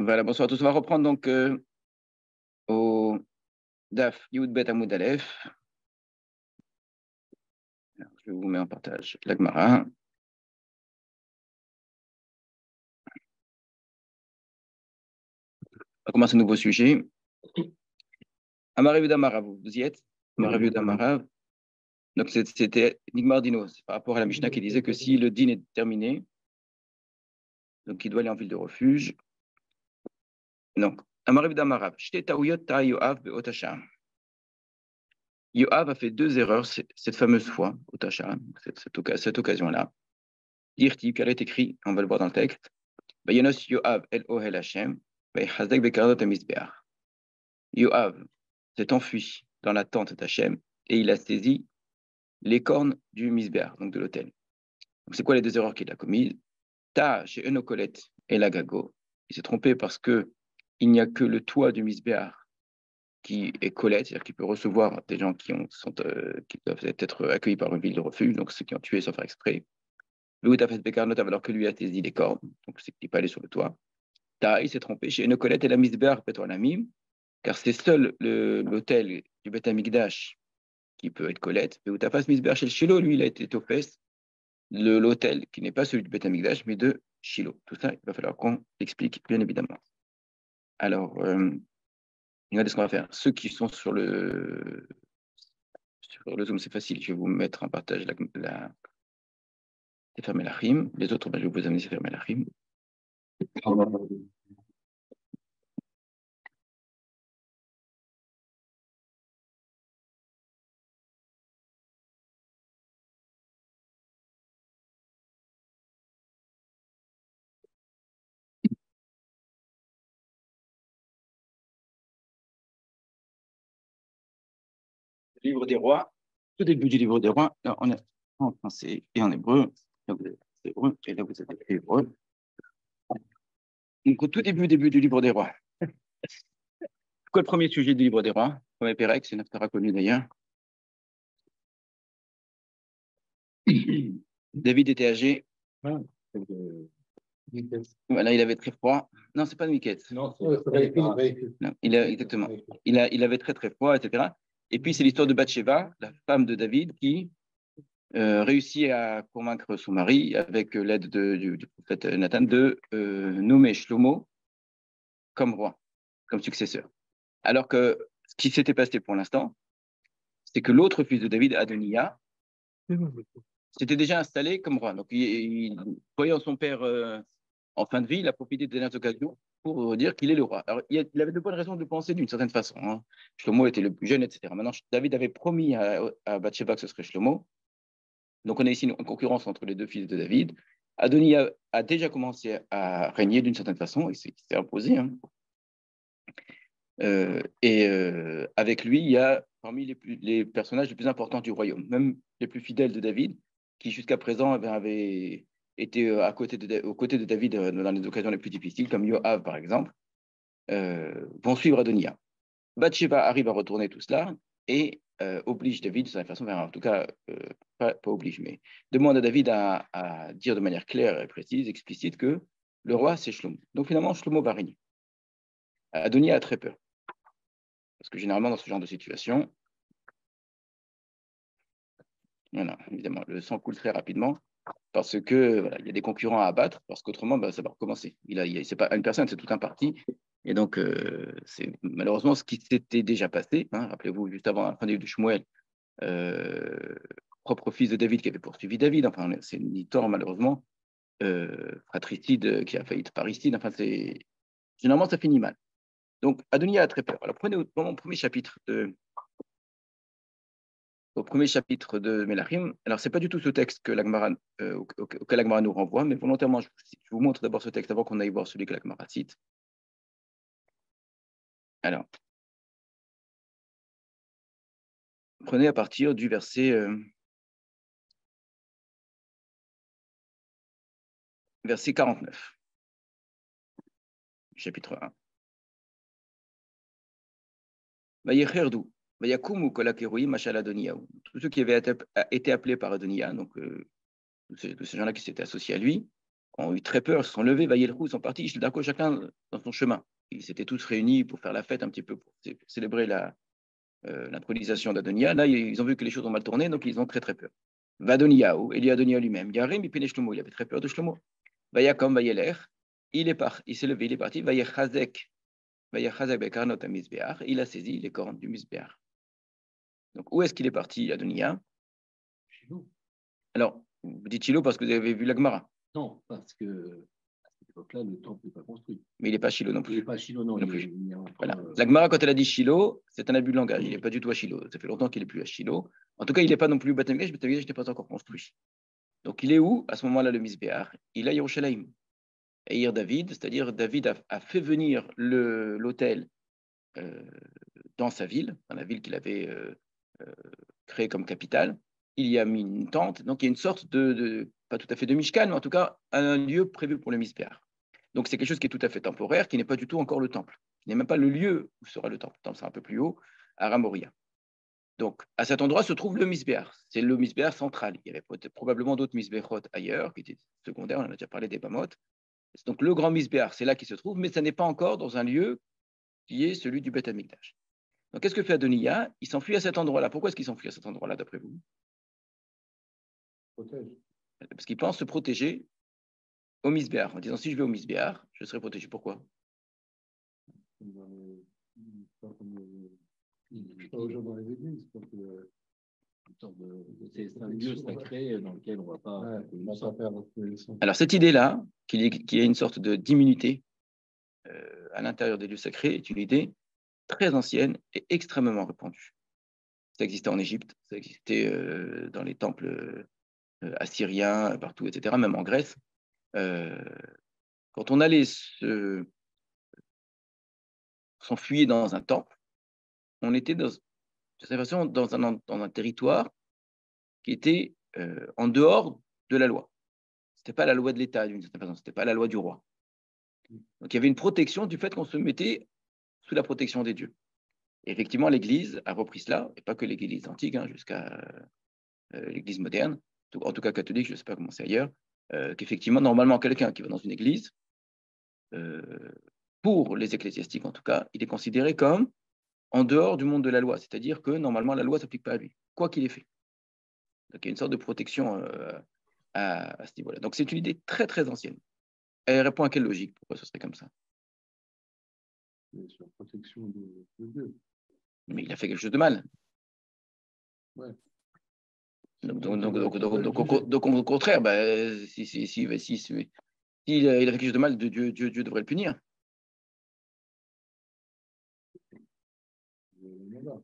Voilà, bonsoir à tous. On va reprendre donc au DAF Yud Bet Amoud Aleph. Alors, je vous mets en partage la Gemara. On commence un nouveau sujet. Amarav Damarav, vous y êtes? Amarav Damarav. Donc c'était Nigmar Dino, c'est par rapport à la Mishnah qui disait que si le din est terminé, donc il doit aller en ville de refuge. Donc, Amarav Damarav, Shte Taouyot Ta Yoav Be'ot Hasham. Yoav a fait deux erreurs cette fameuse fois, au Hasham, cette occasion-là. Irti, car est écrit, on va le voir dans le texte. Vayanos Yoav El Ohel Hashem, Vaychazek Bekarot Amizbeach. Yoav s'est enfui dans la tente d'Hachem et il a saisi les cornes du Misbeach, donc de l'autel. Donc c'est quoi les deux erreurs qu'il a commises? Ta chez Enokolet et Lagago. Il s'est trompé parce que il n'y a que le toit du Misbeach qui est colette, c'est-à-dire qu'il peut recevoir des gens qui doivent être accueillis par une ville de refuge, donc ceux qui ont tué sans faire exprès. Alors que lui a saisi les cornes, donc c'est qu'il n'est pas allé sur le toit. Il s'est trompé chez Enokolet et la Misbeach Petolamim, car c'est seul l'autel du Beth Amikdash qui peut être colette. Et Utafas Misbeach chez le Shiloh, lui, il a été Tophes, l'autel qui n'est pas celui du Beth Amikdash, mais de Shiloh. Tout ça, il va falloir qu'on l'explique, bien évidemment. Alors, regardez ce qu'on va faire. Ceux qui sont sur le Zoom, c'est facile. Je vais vous mettre en partage la Sefer Melachim. Les autres, je vais vous amener Sefer Melachim. Le livre des rois, tout début du livre des rois, là, on est en français et en hébreu. Là, vous êtes hébreu, et là, vous êtes hébreu. Donc, au tout début du livre des rois. Quoi le premier sujet du livre des rois? Premier Pérec, c'est une aftara connue d'ailleurs. David était âgé. Voilà, il avait très froid. Non, c'est pas de Miquette. Non, exactement. Il avait très très froid, etc. Et puis c'est l'histoire de Bathsheba, la femme de David, qui réussit à convaincre son mari, avec l'aide du prophète Nathan, de nommer Shlomo comme roi, comme successeur. Alors que ce qui s'était passé pour l'instant, c'est que l'autre fils de David, Adoniya, s'était déjà installé comme roi. Donc, voyant son père en fin de vie, il a profité de cette occasion pour dire qu'il est le roi. Alors, il avait de bonnes raisons de penser d'une certaine façon. Hein. Shlomo était le plus jeune, etc. Maintenant, David avait promis à Bathsheba que ce serait Shlomo. Donc, on a ici une concurrence entre les deux fils de David. Adoniya a déjà commencé à régner d'une certaine façon, il s'est imposé. Hein. Avec lui, il y a parmi les personnages les plus importants du royaume, même les plus fidèles de David, qui jusqu'à présent avaient été aux côtés de David dans les occasions les plus difficiles, comme Yoav par exemple, vont suivre Adoniya. Bathsheba arrive à retourner tout cela et oblige David, de sa façon, en tout cas, pas oblige, mais demande à David à dire de manière claire et précise, explicite, que le roi, c'est Shlomo. Donc finalement, Shlomo va régner. Adoniya a très peur. Parce que généralement, dans ce genre de situation, voilà, évidemment, le sang coule très rapidement parce que voilà, il y a des concurrents à abattre, parce qu'autrement, ça va recommencer. C'est pas une personne, c'est tout un parti. Et donc, c'est malheureusement ce qui s'était déjà passé. Hein, rappelez-vous, juste avant la fin du Shmuel, propre fils de David qui avait poursuivi David. Enfin, c'est une histoire, malheureusement, fratricide qui a failli être parricide. Enfin, généralement, ça finit mal. Donc, Adoniya a très peur. Alors, prenez dans mon premier chapitre au premier chapitre de Melachim. Alors, ce n'est pas du tout ce texte que auquel l'Agmara nous renvoie, mais volontairement, je vous montre d'abord ce texte avant qu'on aille voir celui que l'Agmara cite. Alors, prenez à partir du verset 49, chapitre 1. Vayecherdu, vayakumu kol hakeruim mashal Adoniyahu. Tous ceux qui avaient été appelés par Adoniya, donc tous ces gens-là qui s'étaient associés à lui, ont eu très peur, se sont levés, ils sont partis, chacun dans son chemin. Ils s'étaient tous réunis pour faire la fête un petit peu, pour célébrer l'intronisation d'Adonia. Là, ils ont vu que les choses ont mal tourné, donc ils ont très très peur. Vadoniaou, Eli Adonia lui-même, Yarim, Shlomo, il avait très peur de Shlomo. Vayakom, Vayeler, il s'est levé, il est parti, Vayechazek Bekarnot Amizbeach, il a saisi les cornes du Misbeach. Donc, où est-ce qu'il est parti, Adonia? Shiloh. Alors, vous dites Shiloh parce que vous avez vu la Gemara. Non, parce que à cette époque-là, le temple n'est pas construit. Mais il n'est pas Shiloh non plus. Il n'est pas Shiloh, non. Plus. Voilà. La Gemara, quand elle a dit Shiloh, c'est un abus de langage. Il n'est pas du tout à Shiloh. Ça fait longtemps qu'il n'est plus à Shiloh. En tout cas, il n'est pas non plus Beth Amikdash. Beth Amikdash n'est pas encore construit. Donc, il est où à ce moment-là, le Misbéach? Il est à Yerushalayim. Et David, c'est-à-dire David a fait venir l'autel dans sa ville, dans la ville qu'il avait créée comme capitale. Il y a mis une tente. Donc, il y a une sorte pas tout à fait de Mishkan, mais en tout cas, un lieu prévu pour le Misbéach. Donc, c'est quelque chose qui est tout à fait temporaire, qui n'est pas du tout encore le temple. Ce n'est même pas le lieu où sera le temple. Le temple sera un peu plus haut, à Ramoria. Donc, à cet endroit se trouve le Misbéach. C'est le Misbéach central. Il y avait probablement d'autres Misbéchot ailleurs, qui étaient secondaires. On en a déjà parlé des Bamot. Donc, le grand Misbéach, c'est là qu'il se trouve, mais ça n'est pas encore dans un lieu qui est celui du Beth Amikdash. Donc, qu'est-ce que fait Adonia? Il s'enfuit à cet endroit-là. Pourquoi est-ce qu'il s'enfuit à cet endroit-là, d'après vous? Parce qu'il pense se protéger au Misbéach, en disant si je vais au Misbéach, je serai protégé. Pourquoi? C'est un lieu sacré dans lequel on ne va pas. Alors, cette idée-là, qu'il y ait une sorte d'immunité à l'intérieur des lieux sacrés, est une idée très ancienne et extrêmement répandue. Ça existait en Égypte, ça existait dans les temples assyriens, partout, etc., même en Grèce. Quand on allait s'enfuyer dans un temple, on était de cette façon dans un territoire qui était en dehors de la loi. Ce n'était pas la loi de l'État, d'une certaine façon, ce n'était pas la loi du roi. Donc il y avait une protection du fait qu'on se mettait sous la protection des dieux. Et effectivement, l'Église a repris cela, et pas que l'Église antique, jusqu'à l'Église moderne, en tout cas catholique, je ne sais pas comment c'est ailleurs, qu'effectivement, normalement, quelqu'un qui va dans une église, pour les ecclésiastiques en tout cas, il est considéré comme en dehors du monde de la loi, c'est-à-dire que normalement, la loi ne s'applique pas à lui, quoi qu'il ait fait. Donc, il y a une sorte de protection à ce niveau-là. Donc, c'est une idée très, très ancienne. Elle répond à quelle logique? Pourquoi ce serait comme ça? Sur la protection de Dieu. Mais il a fait quelque chose de mal. Ouais. Donc, au contraire, s'il a fait quelque chose de mal, Dieu devrait le punir. Alors,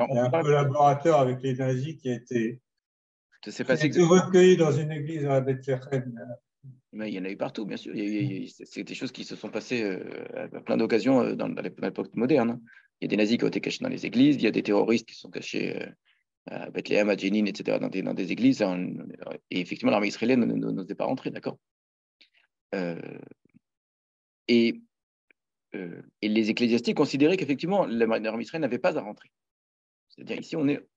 il y a un collaborateur avec les nazis qui a été exactement. recueilli dans une église à Bethléem. Mais il y en a eu partout, bien sûr. C'est des choses qui se sont passées à plein d'occasions dans l'époque moderne. Il y a des nazis qui ont été cachés dans les églises, il y a des terroristes qui sont cachés à Bethléem, à Jénine, etc., dans des églises. Et effectivement, l'armée israélienne n'osait pas rentrer, d'accord. Et les ecclésiastiques considéraient qu'effectivement, l'armée israélienne n'avait pas à rentrer. C'est-à-dire, ici, on est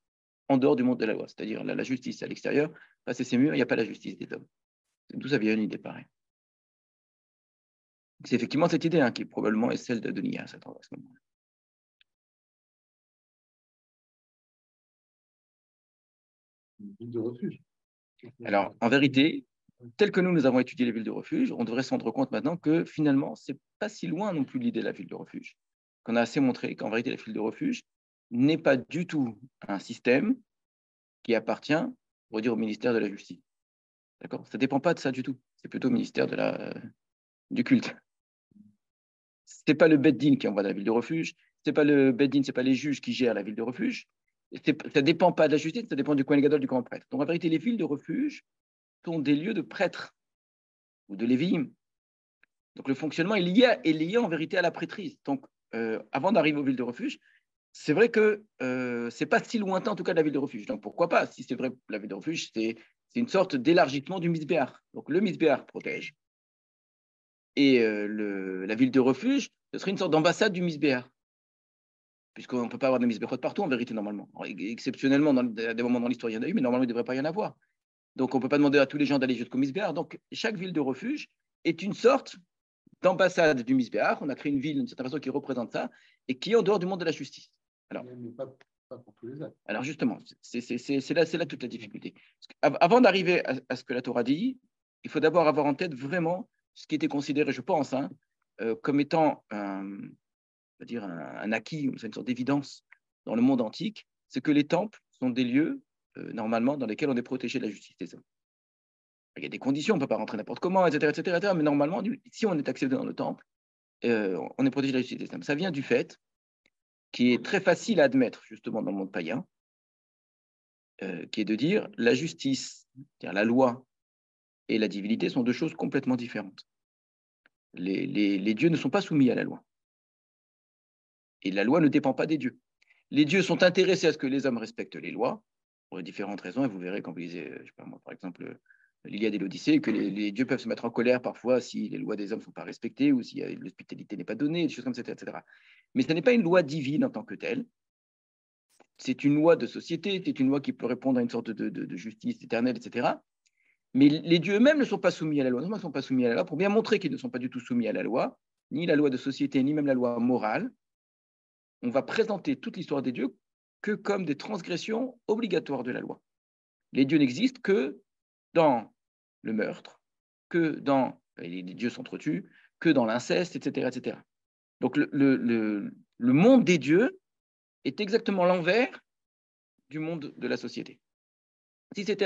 en dehors du monde de la loi, c'est-à-dire la justice à l'extérieur, passer ces murs, il n'y a pas la justice des hommes. D'où ça vient une idée pareille. C'est effectivement cette idée qui probablement est celle d'Adonia à ce moment-là. Une ville de refuge. Alors, en vérité, tel que nous avons étudié les villes de refuge, on devrait se rendre compte maintenant que finalement, ce n'est pas si loin non plus l'idée de la ville de refuge. Qu'on a assez montré qu'en vérité, la ville de refuge n'est pas du tout un système qui appartient, on va dire, au ministère de la Justice. D'accord? Ça ne dépend pas de ça du tout. C'est plutôt au ministère du culte. Ce n'est pas le Beddin qui envoie dans la ville de refuge. Ce n'est pas le Beddin, ce n'est pas les juges qui gèrent la ville de refuge. Ça ne dépend pas de la justice, ça dépend du Kohen Gadol, du grand prêtre. Donc en vérité, les villes de refuge sont des lieux de prêtres ou de lévi'im. Donc le fonctionnement est lié en vérité à la prêtrise. Donc avant d'arriver aux villes de refuge, c'est vrai que ce n'est pas si lointain en tout cas de la ville de refuge. Donc pourquoi pas? Si c'est vrai, la ville de refuge, c'est une sorte d'élargissement du Misbéach. Donc le Misbéach protège. Et la ville de refuge, ce serait une sorte d'ambassade du Misbéach. puisqu'on ne peut pas avoir de misbéchot partout, en vérité, normalement. Alors, exceptionnellement, à des moments dans l'histoire, il y en a eu, mais normalement, il ne devrait pas y en avoir. Donc, on ne peut pas demander à tous les gens d'aller jusqu'au misbéach. Donc, chaque ville de refuge est une sorte d'ambassade du misbéach. On a créé une ville, d'une certaine façon, qui représente ça, et qui est en dehors du monde de la justice. Alors, mais pas pour tous les actes. Alors justement, c'est là toute la difficulté. Avant d'arriver à ce que la Torah dit, il faut d'abord avoir en tête vraiment ce qui était considéré, je pense, comme étant on va dire un acquis, une sorte d'évidence dans le monde antique, c'est que les temples sont des lieux, normalement, dans lesquels on est protégé de la justice des hommes. Il y a des conditions, on ne peut pas rentrer n'importe comment, etc., mais normalement, si on est accepté dans le temple, on est protégé de la justice des hommes. Ça vient du fait qui est très facile à admettre, justement, dans le monde païen, qui est de dire la justice, c'est-à-dire la loi et la divinité sont deux choses complètement différentes. Les dieux ne sont pas soumis à la loi. Et la loi ne dépend pas des dieux. Les dieux sont intéressés à ce que les hommes respectent les lois, pour différentes raisons, et vous verrez quand vous lisez, je sais pas moi, par exemple, l'Iliade et l'Odyssée, que les dieux peuvent se mettre en colère parfois si les lois des hommes ne sont pas respectées ou si l'hospitalité n'est pas donnée, des choses comme ça, etc. Mais ce n'est pas une loi divine en tant que telle. C'est une loi de société, c'est une loi qui peut répondre à une sorte de justice éternelle, etc. Mais les dieux eux-mêmes ne sont pas soumis à la loi. Non, ils ne sont pas soumis à la loi. Pour bien montrer qu'ils ne sont pas du tout soumis à la loi, ni la loi de société, ni même la loi morale, on va présenter toute l'histoire des dieux que comme des transgressions obligatoires de la loi. Les dieux n'existent que dans le meurtre, que dans les dieux s'entretuent, que dans l'inceste, etc., etc. Donc le monde des dieux est exactement l'envers du monde de la société. Si c'était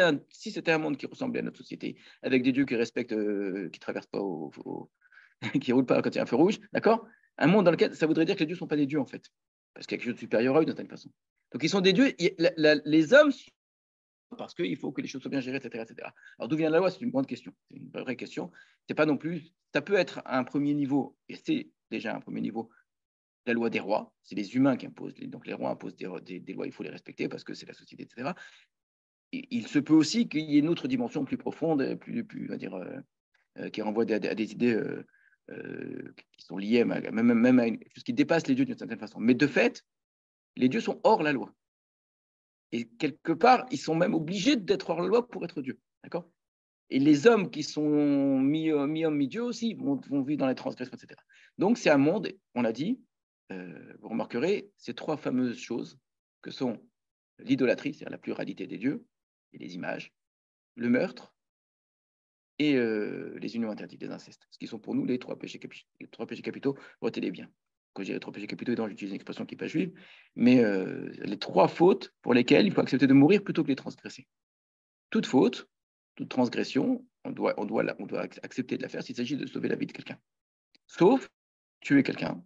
un monde qui ressemblait à notre société, avec des dieux qui respectent, qui traversent pas, qui roulent pas quand il y a un feu rouge, d'accord? Un monde dans lequel ça voudrait dire que les dieux ne sont pas des dieux en fait, parce qu'il y a quelque chose de supérieur à eux d'une certaine façon. Donc ils sont des dieux. Les hommes, parce qu'il faut que les choses soient bien gérées, etc., etc. Alors d'où vient la loi? C'est une grande question. C'est une vraie question. C'est pas non plus. Ça peut être à un premier niveau, et c'est déjà un premier niveau. La loi des rois, c'est les humains qui imposent. Donc les rois imposent des lois, il faut les respecter parce que c'est la société, etc. Il se peut aussi qu'il y ait une autre dimension plus profonde, on va dire, qui renvoie à des idées qui sont liées même à ce qui dépasse les dieux d'une certaine façon. Mais de fait, les dieux sont hors la loi. Et quelque part, ils sont même obligés d'être hors la loi pour être dieux. D'accord? Et les hommes qui sont mi-homme, mi-dieu aussi vont vivre dans les transgressions, etc. Donc c'est un monde, on l'a dit, vous remarquerez, ces trois fameuses choses que sont l'idolâtrie, c'est-à-dire la pluralité des dieux et des images, le meurtre et les unions interdites, les incestes, ce qui sont pour nous les trois péchés capitaux, retenez-les bien. Quand je dis les trois péchés capitaux, j'utilise une expression qui n'est pas juive, mais les trois fautes pour lesquelles il faut accepter de mourir plutôt que les transgresser. Toute faute, toute transgression, on doit accepter de la faire s'il s'agit de sauver la vie de quelqu'un. Sauf tuer quelqu'un,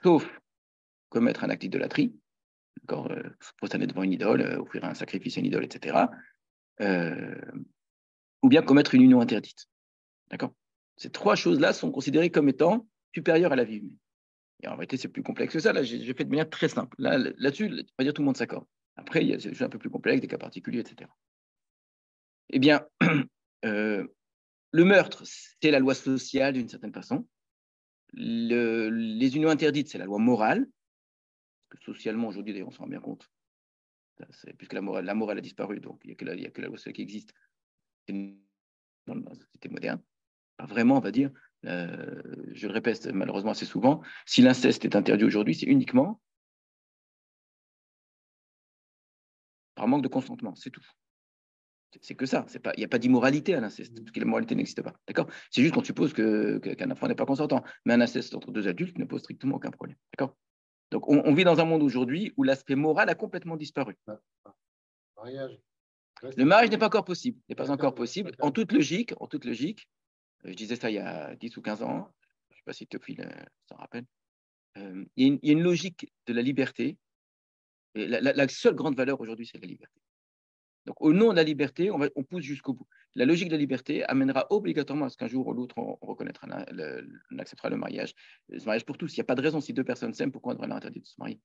sauf commettre un acte d'idolâtrie, prosterner devant une idole, offrir un sacrifice à une idole, etc. Ou bien commettre une union interdite. D'accord? Ces trois choses-là sont considérées comme étant supérieures à la vie humaine. Et en réalité, c'est plus complexe que ça. Là, j'ai fait de manière très simple. Là-dessus, on va dire tout le monde s'accorde. Après, il y a des choses un peu plus complexes, des cas particuliers, etc. Eh bien, le meurtre, c'est la loi sociale d'une certaine façon. Les unions interdites, c'est la loi morale. Parce que socialement, aujourd'hui, d'ailleurs, on s'en rend bien compte. Puisque la morale a disparu, donc il n'y a que la loi sociale qui existe dans la société moderne. Pas vraiment, on va dire. Je le répète malheureusement assez souvent, si l'inceste est interdit aujourd'hui, c'est uniquement par manque de consentement, c'est tout. C'est que ça. Il n'y a pas d'immoralité à l'inceste, parce que la moralité n'existe pas. D'accord? C'est juste qu'on suppose qu'un enfant n'est pas consentant. Mais un inceste entre deux adultes ne pose strictement aucun problème. D'accord? Donc on vit dans un monde aujourd'hui où l'aspect moral a complètement disparu. Le mariage n'est pas encore possible. N'est pas encore possible. En toute logique, je disais ça il y a 10 ou 15 ans, je ne sais pas si Théophile s'en rappelle, il y a une logique de la liberté. Et la seule grande valeur aujourd'hui, c'est la liberté. Donc, au nom de la liberté, on pousse jusqu'au bout. La logique de la liberté amènera obligatoirement à ce qu'un jour ou l'autre, on reconnaîtra, on acceptera le mariage pour tous. Il n'y a pas de raison, si deux personnes s'aiment, pourquoi on devrait leur interdire de se marier?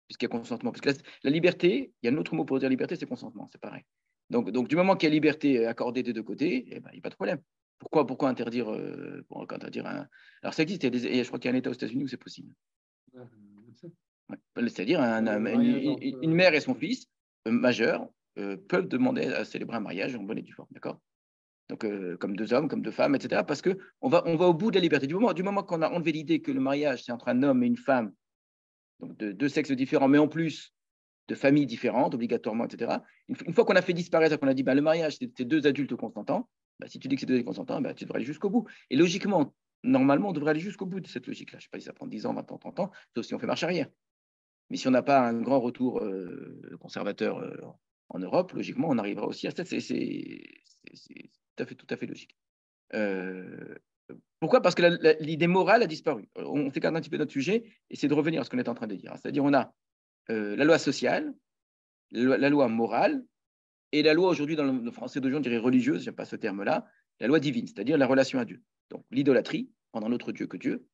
Puisqu'il y a consentement. Parce que la liberté, il y a un autre mot pour dire liberté, c'est consentement, c'est pareil. Donc, du moment qu'il y a liberté accordée des deux côtés, eh ben, il n'y a pas de problème. Pourquoi interdire, un... Alors, ça existe, je crois qu'il y a un État aux États-Unis où c'est possible. Ouais. C'est-à-dire une mère et son fils majeur peuvent demander à célébrer un mariage en bonne et due forme, d'accord? Donc, comme deux hommes, comme deux femmes, etc. Parce qu'on va au bout de la liberté. Du moment qu'on a enlevé l'idée que le mariage, c'est entre un homme et une femme, donc de deux sexes différents, mais en plus de familles différentes, obligatoirement, etc. Une fois qu'on a fait disparaître, qu'on a dit le mariage, c'est deux adultes consentants, si tu dis que c'est deux adultes consentants, tu devrais aller jusqu'au bout. Et logiquement, normalement, on devrait aller jusqu'au bout de cette logique-là. Je ne sais pas si ça prend 10 ans, 20 ans, 30 ans, sauf si on fait marche arrière. Mais si on n'a pas un grand retour conservateur en Europe, logiquement, on arrivera aussi à ça. C'est tout à fait logique. Pourquoi? Parce que l'idée morale a disparu. On s'écarte un petit peu de notre sujet et c'est de revenir à ce qu'on est en train de dire. C'est-à-dire, on a la loi sociale, la loi morale et la loi aujourd'hui, dans le français d'aujourd'hui, on dirait religieuse, je n'aime pas ce terme-là, la loi divine, c'est-à-dire la relation à Dieu. Donc, l'idolâtrie, prendre un autre Dieu que Dieu,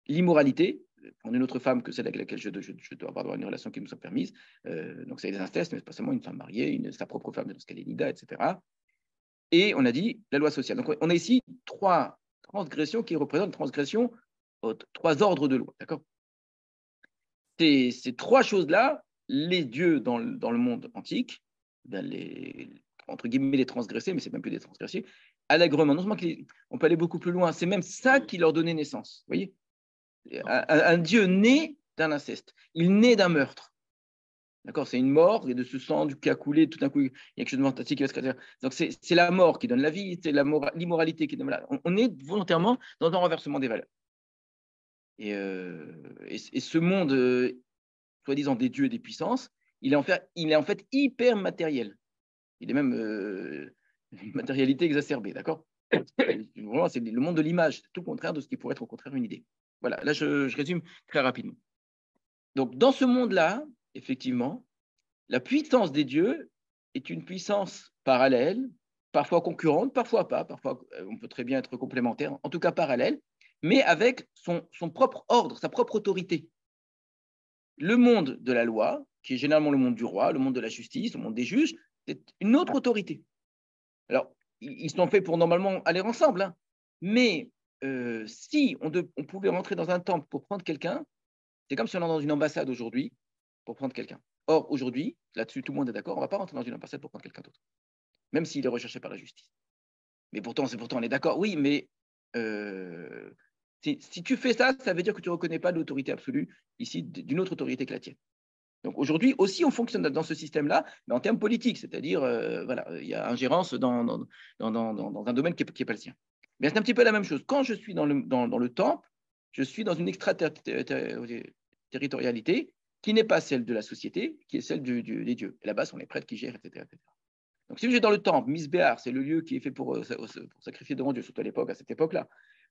l'immoralité, prendre une autre femme que celle avec laquelle je dois avoir une relation qui nous soit permise. Donc, c'est des incestes, mais pas seulement une femme mariée, sa propre femme lorsqu'elle est nida, etc. Et on a dit la loi sociale. Donc, on a ici trois transgressions qui représentent transgressions, trois ordres de loi. D'accord? Ces trois choses-là, les dieux dans le monde antique, entre guillemets les transgressés, mais c'est même plus des transgressés, allègrement. Non seulement on peut aller beaucoup plus loin, c'est même ça qui leur donnait naissance. Vous voyez, un dieu né d'un inceste, il naît d'un meurtre. D'accord, c'est une mort, et de ce sang qui a coulé, tout d'un coup, il y a quelque chose de fantastique qui va se créer. Donc, c'est la mort qui donne la vie, c'est l'immoralité qui donne la vie. On est volontairement dans un renversement des valeurs. Et ce monde, soi-disant des dieux et des puissances, il est en fait hyper matériel. Il est même une matérialité exacerbée, d'accord? Vraiment, c'est le monde de l'image, c'est tout le contraire de ce qui pourrait être au contraire une idée. Voilà, là, je résume très rapidement. Donc, dans ce monde-là, effectivement, la puissance des dieux est une puissance parallèle, parfois concurrente, parfois pas, parfois on peut très bien être complémentaire, en tout cas parallèle, mais avec son propre ordre, sa propre autorité. Le monde de la loi, qui est généralement le monde du roi, le monde de la justice, le monde des juges, c'est une autre autorité. Alors, ils sont faits pour normalement aller ensemble, hein. Mais si on pouvait rentrer dans un temple pour prendre quelqu'un, c'est comme si on est dans une ambassade aujourd'hui pour prendre quelqu'un. Or, aujourd'hui, là-dessus, tout le monde est d'accord, on ne va pas rentrer dans une ambassade pour prendre quelqu'un d'autre, même s'il est recherché par la justice. Mais pourtant, on est d'accord, oui, mais si tu fais ça, ça veut dire que tu ne reconnais pas l'autorité absolue ici d'une autre autorité que la tienne. Donc aujourd'hui aussi, on fonctionne dans ce système-là, mais en termes politiques, c'est-à-dire, voilà, il y a ingérence dans un domaine qui n'est pas le sien. Mais c'est un petit peu la même chose. Quand je suis dans le temple, je suis dans une extraterritorialité qui n'est pas celle de la société, qui est celle des dieux. Et là-bas, ce sont les prêtres qui gèrent, etc. etc. Donc si je suis dans le temple, Misbéar, c'est le lieu qui est fait pour sacrifier devant Dieu, surtout à cette époque-là,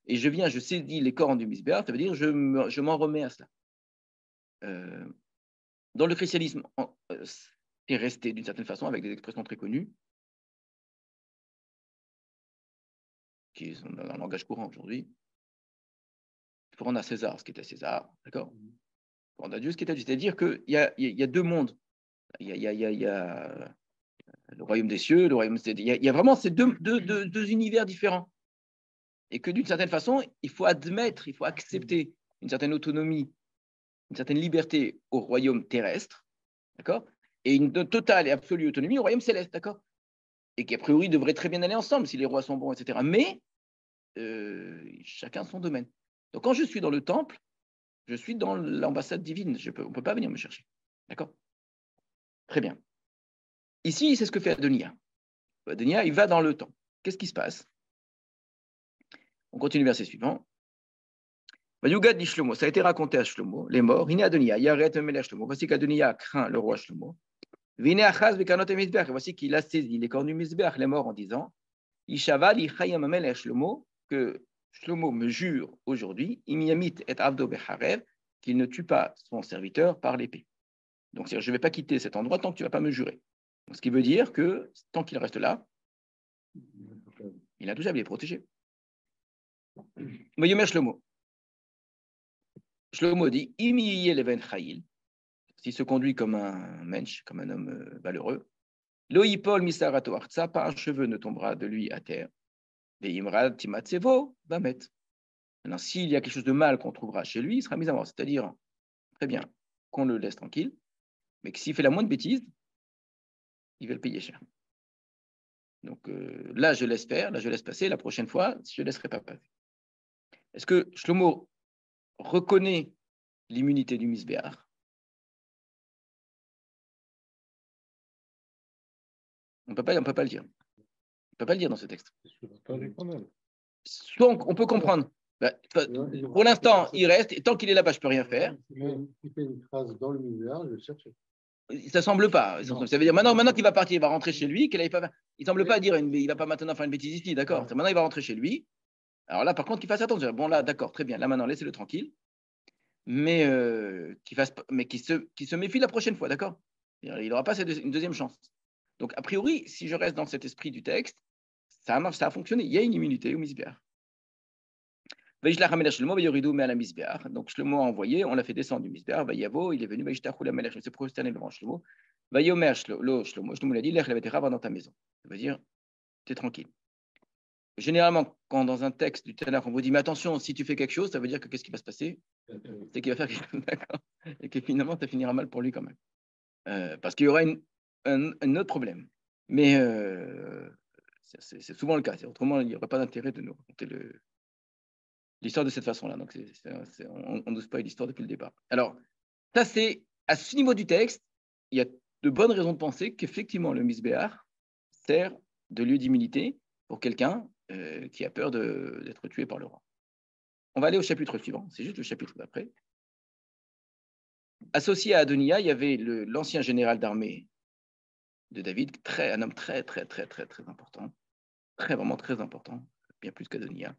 et je viens, je saisis les cornes du Misbéar, ça veut dire je m'en remets à cela. Dans le christianisme, c'est resté d'une certaine façon avec des expressions très connues qui sont dans le langage courant aujourd'hui. Il faut rendre à César ce qui est à César, d'accord? Il faut rendre à Dieu ce qui est à Dieu. C'est-à-dire qu'il y a deux mondes. Il y a le royaume des cieux, le royaume il y a vraiment ces deux univers différents. Et que d'une certaine façon, il faut admettre, il faut accepter une certaine autonomie, une certaine liberté au royaume terrestre, d'accord? Et une totale et absolue autonomie au royaume céleste, d'accord? Et qui a priori devraient très bien aller ensemble si les rois sont bons, etc. Mais chacun son domaine. Donc quand je suis dans le temple, je suis dans l'ambassade divine. On ne peut pas venir me chercher. D'accord? Très bien. Ici, c'est ce que fait Adonia. Adonia, il va dans le temple. Qu'est-ce qui se passe? On continue verset suivant. Yugad dit Shlomo, ça a été raconté à Shlomo, les morts. Hine Adonia, Yaret Melech Shlomo. Voici qu'Adonia craint le roi Shlomo. Vine Achaz Bekanot Mizbeach. Voici qu'il a saisi les cornes du Mizbeach, les morts, en disant Ishaval Ichayam Melech Shlomo, que Shlomo me jure aujourd'hui, Imiyamit et Avdo Becharev, qu'il ne tue pas son serviteur par l'épée. Donc, je ne vais pas quitter cet endroit tant que tu ne vas pas me jurer. Donc, ce qui veut dire que tant qu'il reste là, il a touché à les protéger. Mais Yomer Shlomo. Shlomo dit Imiye leven Chayil, s'il se conduit comme un mensch, comme un homme valeureux, Loïpol Misarato Artsa, pas un cheveu ne tombera de lui à terre. Et Imrad Timatsevo va mettre. Maintenant, s'il y a quelque chose de mal qu'on trouvera chez lui, il sera mis à mort. C'est-à-dire, très bien, qu'on le laisse tranquille, mais que s'il fait la moindre bêtise, il va le payer cher. Donc là, je laisse faire, là, je laisse passer. La prochaine fois, je ne laisserai pas passer. Est-ce que Shlomo reconnaît l'immunité du Misbéach? On ne peut pas le dire. On ne peut pas le dire dans ce texte. Soit on peut comprendre. Pour l'instant, il reste, et tant qu'il est là-bas, je ne peux rien faire. Il fait une phrase dans le misère, je vais le chercher. Ça ne semble pas. Ça veut dire maintenant qu'il va partir, il va rentrer chez lui, il ne semble pas dire, il ne va pas maintenant faire une bêtise ici, d'accord. Maintenant, il va rentrer chez lui. Alors là, par contre, qu'il fasse attention. Bon, là, d'accord, très bien. Là, maintenant, laissez-le tranquille. Mais qu'il se méfie la prochaine fois, d'accord. Il n'aura pas une deuxième chance. Donc, a priori, si je reste dans cet esprit du texte, ça marche, ça a fonctionné. Il y a une immunité au Misbéach. Donc, Shlomo a envoyé, on l'a fait descendre du Misbéach. Vayavo, il est venu, il s'est prosterné devant Shlomo. Vayomer Shlomo, Shlomo lui a dit, lech levetera, va dans ta maison. Ça veut dire, t'es tranquille. Généralement, quand dans un texte du Tanakh, on vous dit, mais attention, si tu fais quelque chose, ça veut dire que qu'est-ce qui va se passer? C'est qu'il va faire quelque chose, d'accord. Et que finalement, ça finira mal pour lui quand même. Parce qu'il y aura un autre problème. Mais c'est souvent le cas. Autrement, il n'y aurait pas d'intérêt de nous raconter l'histoire de cette façon-là. Donc, on n'ose pas l'histoire depuis le départ. Alors, ça, c'est à ce niveau du texte, il y a de bonnes raisons de penser qu'effectivement, le Misbéach sert de lieu d'immunité pour quelqu'un qui a peur d'être tué par le roi. On va aller au chapitre suivant. C'est juste le chapitre d'après. Associé à Adonia, il y avait l'ancien général d'armée de David, un homme très, très, très, très, très important, vraiment très important, bien plus qu'Adonia,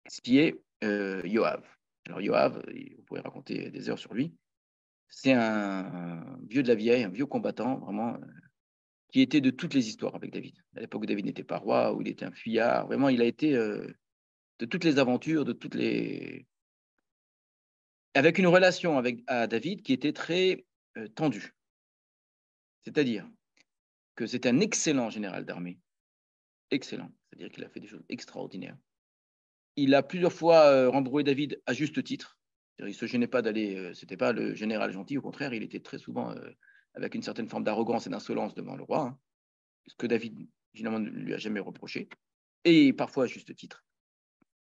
ce qui est Yoav. Alors Yoav, vous pourrez raconter des heures sur lui, c'est un vieux de la vieille, un vieux combattant, vraiment, qui était de toutes les histoires avec David. À l'époque où David n'était pas roi, où il était un fuyard, vraiment, il a été de toutes les aventures, de toutes les... avec une relation à David qui était très tendue. C'est-à-dire que c'est un excellent général d'armée, excellent, c'est-à-dire qu'il a fait des choses extraordinaires. Il a plusieurs fois rembrouillé David à juste titre. Il ne se gênait pas d'aller, c'était pas le général gentil, au contraire, il était très souvent avec une certaine forme d'arrogance et d'insolence devant le roi, hein, ce que David, finalement, ne lui a jamais reproché, et parfois à juste titre.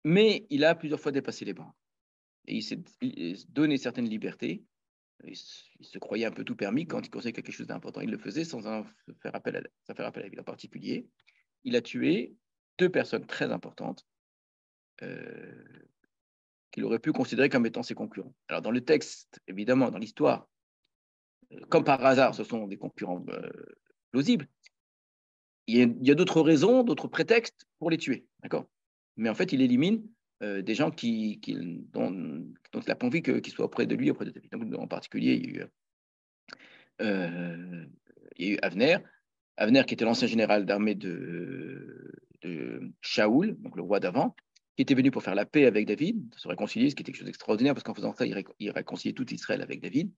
Mais il a plusieurs fois dépassé les bancs. Et il s'est donné certaines libertés. Il se croyait un peu tout permis quand il conseillait quelque chose d'important. Il le faisait sans faire appel à David en particulier. Il a tué 2 personnes très importantes qu'il aurait pu considérer comme étant ses concurrents. Alors, dans le texte, évidemment, dans l'histoire, comme par hasard, ce sont des concurrents plausibles. Il y a d'autres raisons, d'autres prétextes pour les tuer, d'accord. Mais en fait, il élimine des gens dont il n'a pas envie qu'ils soient auprès de lui, auprès de David. Donc, en particulier, il y a eu Avner, qui était l'ancien général d'armée de Shaoul, donc le roi d'avant, qui était venu pour faire la paix avec David, se réconcilier, ce qui était quelque chose d'extraordinaire, parce qu'en faisant ça, il réconciliait tout Israël avec David.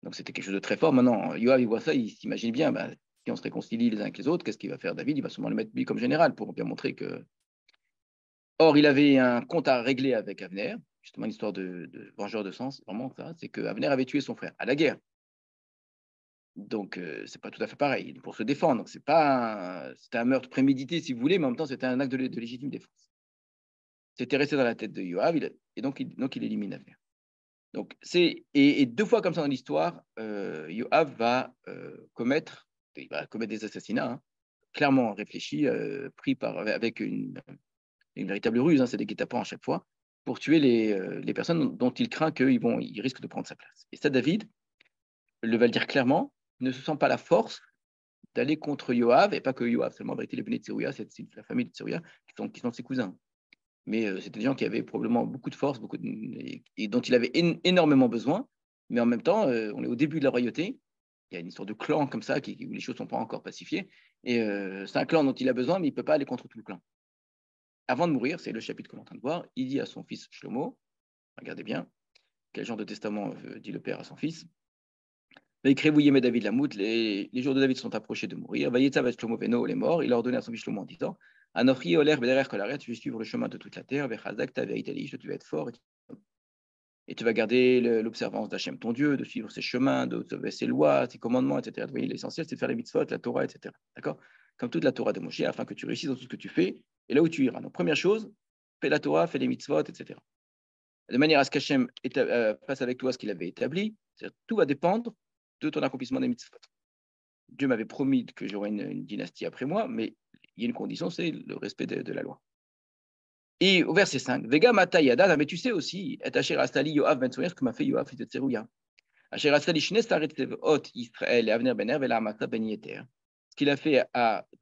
Donc c'était quelque chose de très fort. Maintenant, Yoav, il voit ça, il s'imagine bien, si on se réconcilie les uns avec les autres, qu'est-ce qu'il va faire David? Il va sûrement le mettre lui comme général pour bien montrer que... Or, il avait un compte à régler avec Avner, justement une histoire de vengeur de sens, vraiment ça, c'est que Avner avait tué son frère à la guerre. Donc, c'est pas tout à fait pareil, pour se défendre. Donc, c'était un meurtre prémédité, si vous voulez, mais en même temps, c'était un acte de légitime défense. C'était resté dans la tête de Yoav, et donc il élimine Avner. Donc, et 2 fois comme ça dans l'histoire, Yoav va commettre des assassinats, hein, clairement réfléchis, pris avec une véritable ruse, hein, c'est des guet-apens à chaque fois, pour tuer les personnes dont il craint qu'ils risquent de prendre sa place. Et ça, David le va le dire clairement, ne se sent pas la force d'aller contre Yoav, et pas que Yoav, seulement en vérité les Bnei Tserouya, c'est la famille de Tserouya, qui sont ses cousins. Mais c'était des gens qui avaient probablement beaucoup de force, et dont il avait énormément besoin, mais en même temps, on est au début de la royauté, il y a une histoire de clan comme ça, où les choses ne sont pas encore pacifiées, et c'est un clan dont il a besoin, mais il ne peut pas aller contre tout le clan. Avant de mourir, c'est le chapitre que l'on est en train de voir, il dit à son fils Shlomo, regardez bien, quel genre de testament dit le père à son fils, David Lamout, les jours de David sont approchés de mourir. Shlomo Veno, il est mort. Il a ordonné à son fils Shlomo en disant Anochi Oler Bederer Kolaret, je vais suivre le chemin de toute la terre. Vechazak Taverit Elish, tu vas être fort. Et tu vas garder l'observance d'Hachem, ton Dieu, de suivre ses chemins, d'observer ses lois, ses commandements, etc. Vous voyez, l'essentiel, c'est de faire les mitzvot, la Torah, etc. D'accord? Comme toute la Torah de Moshe, afin que tu réussisses dans tout ce que tu fais et là où tu iras. Donc, première chose, fais la Torah, fais les mitzvot, etc. De manière à ce qu'Hachem fasse avec toi ce qu'il avait établi, tout va dépendre de ton accomplissement des mitzvot. Dieu m'avait promis que j'aurais une dynastie après moi, mais il y a une condition, c'est le respect de la loi. Et au verset 5, Vega Mata Yada, mais tu sais aussi, et Asher Astali Yoav Ben Tsoyer, ce que m'a fait Yoav, c'était Tserouya. Asher Astali Shnes Taret Ot Israël et Avner Bener, Vela Amasa Ben Yeter. Ce qu'il a fait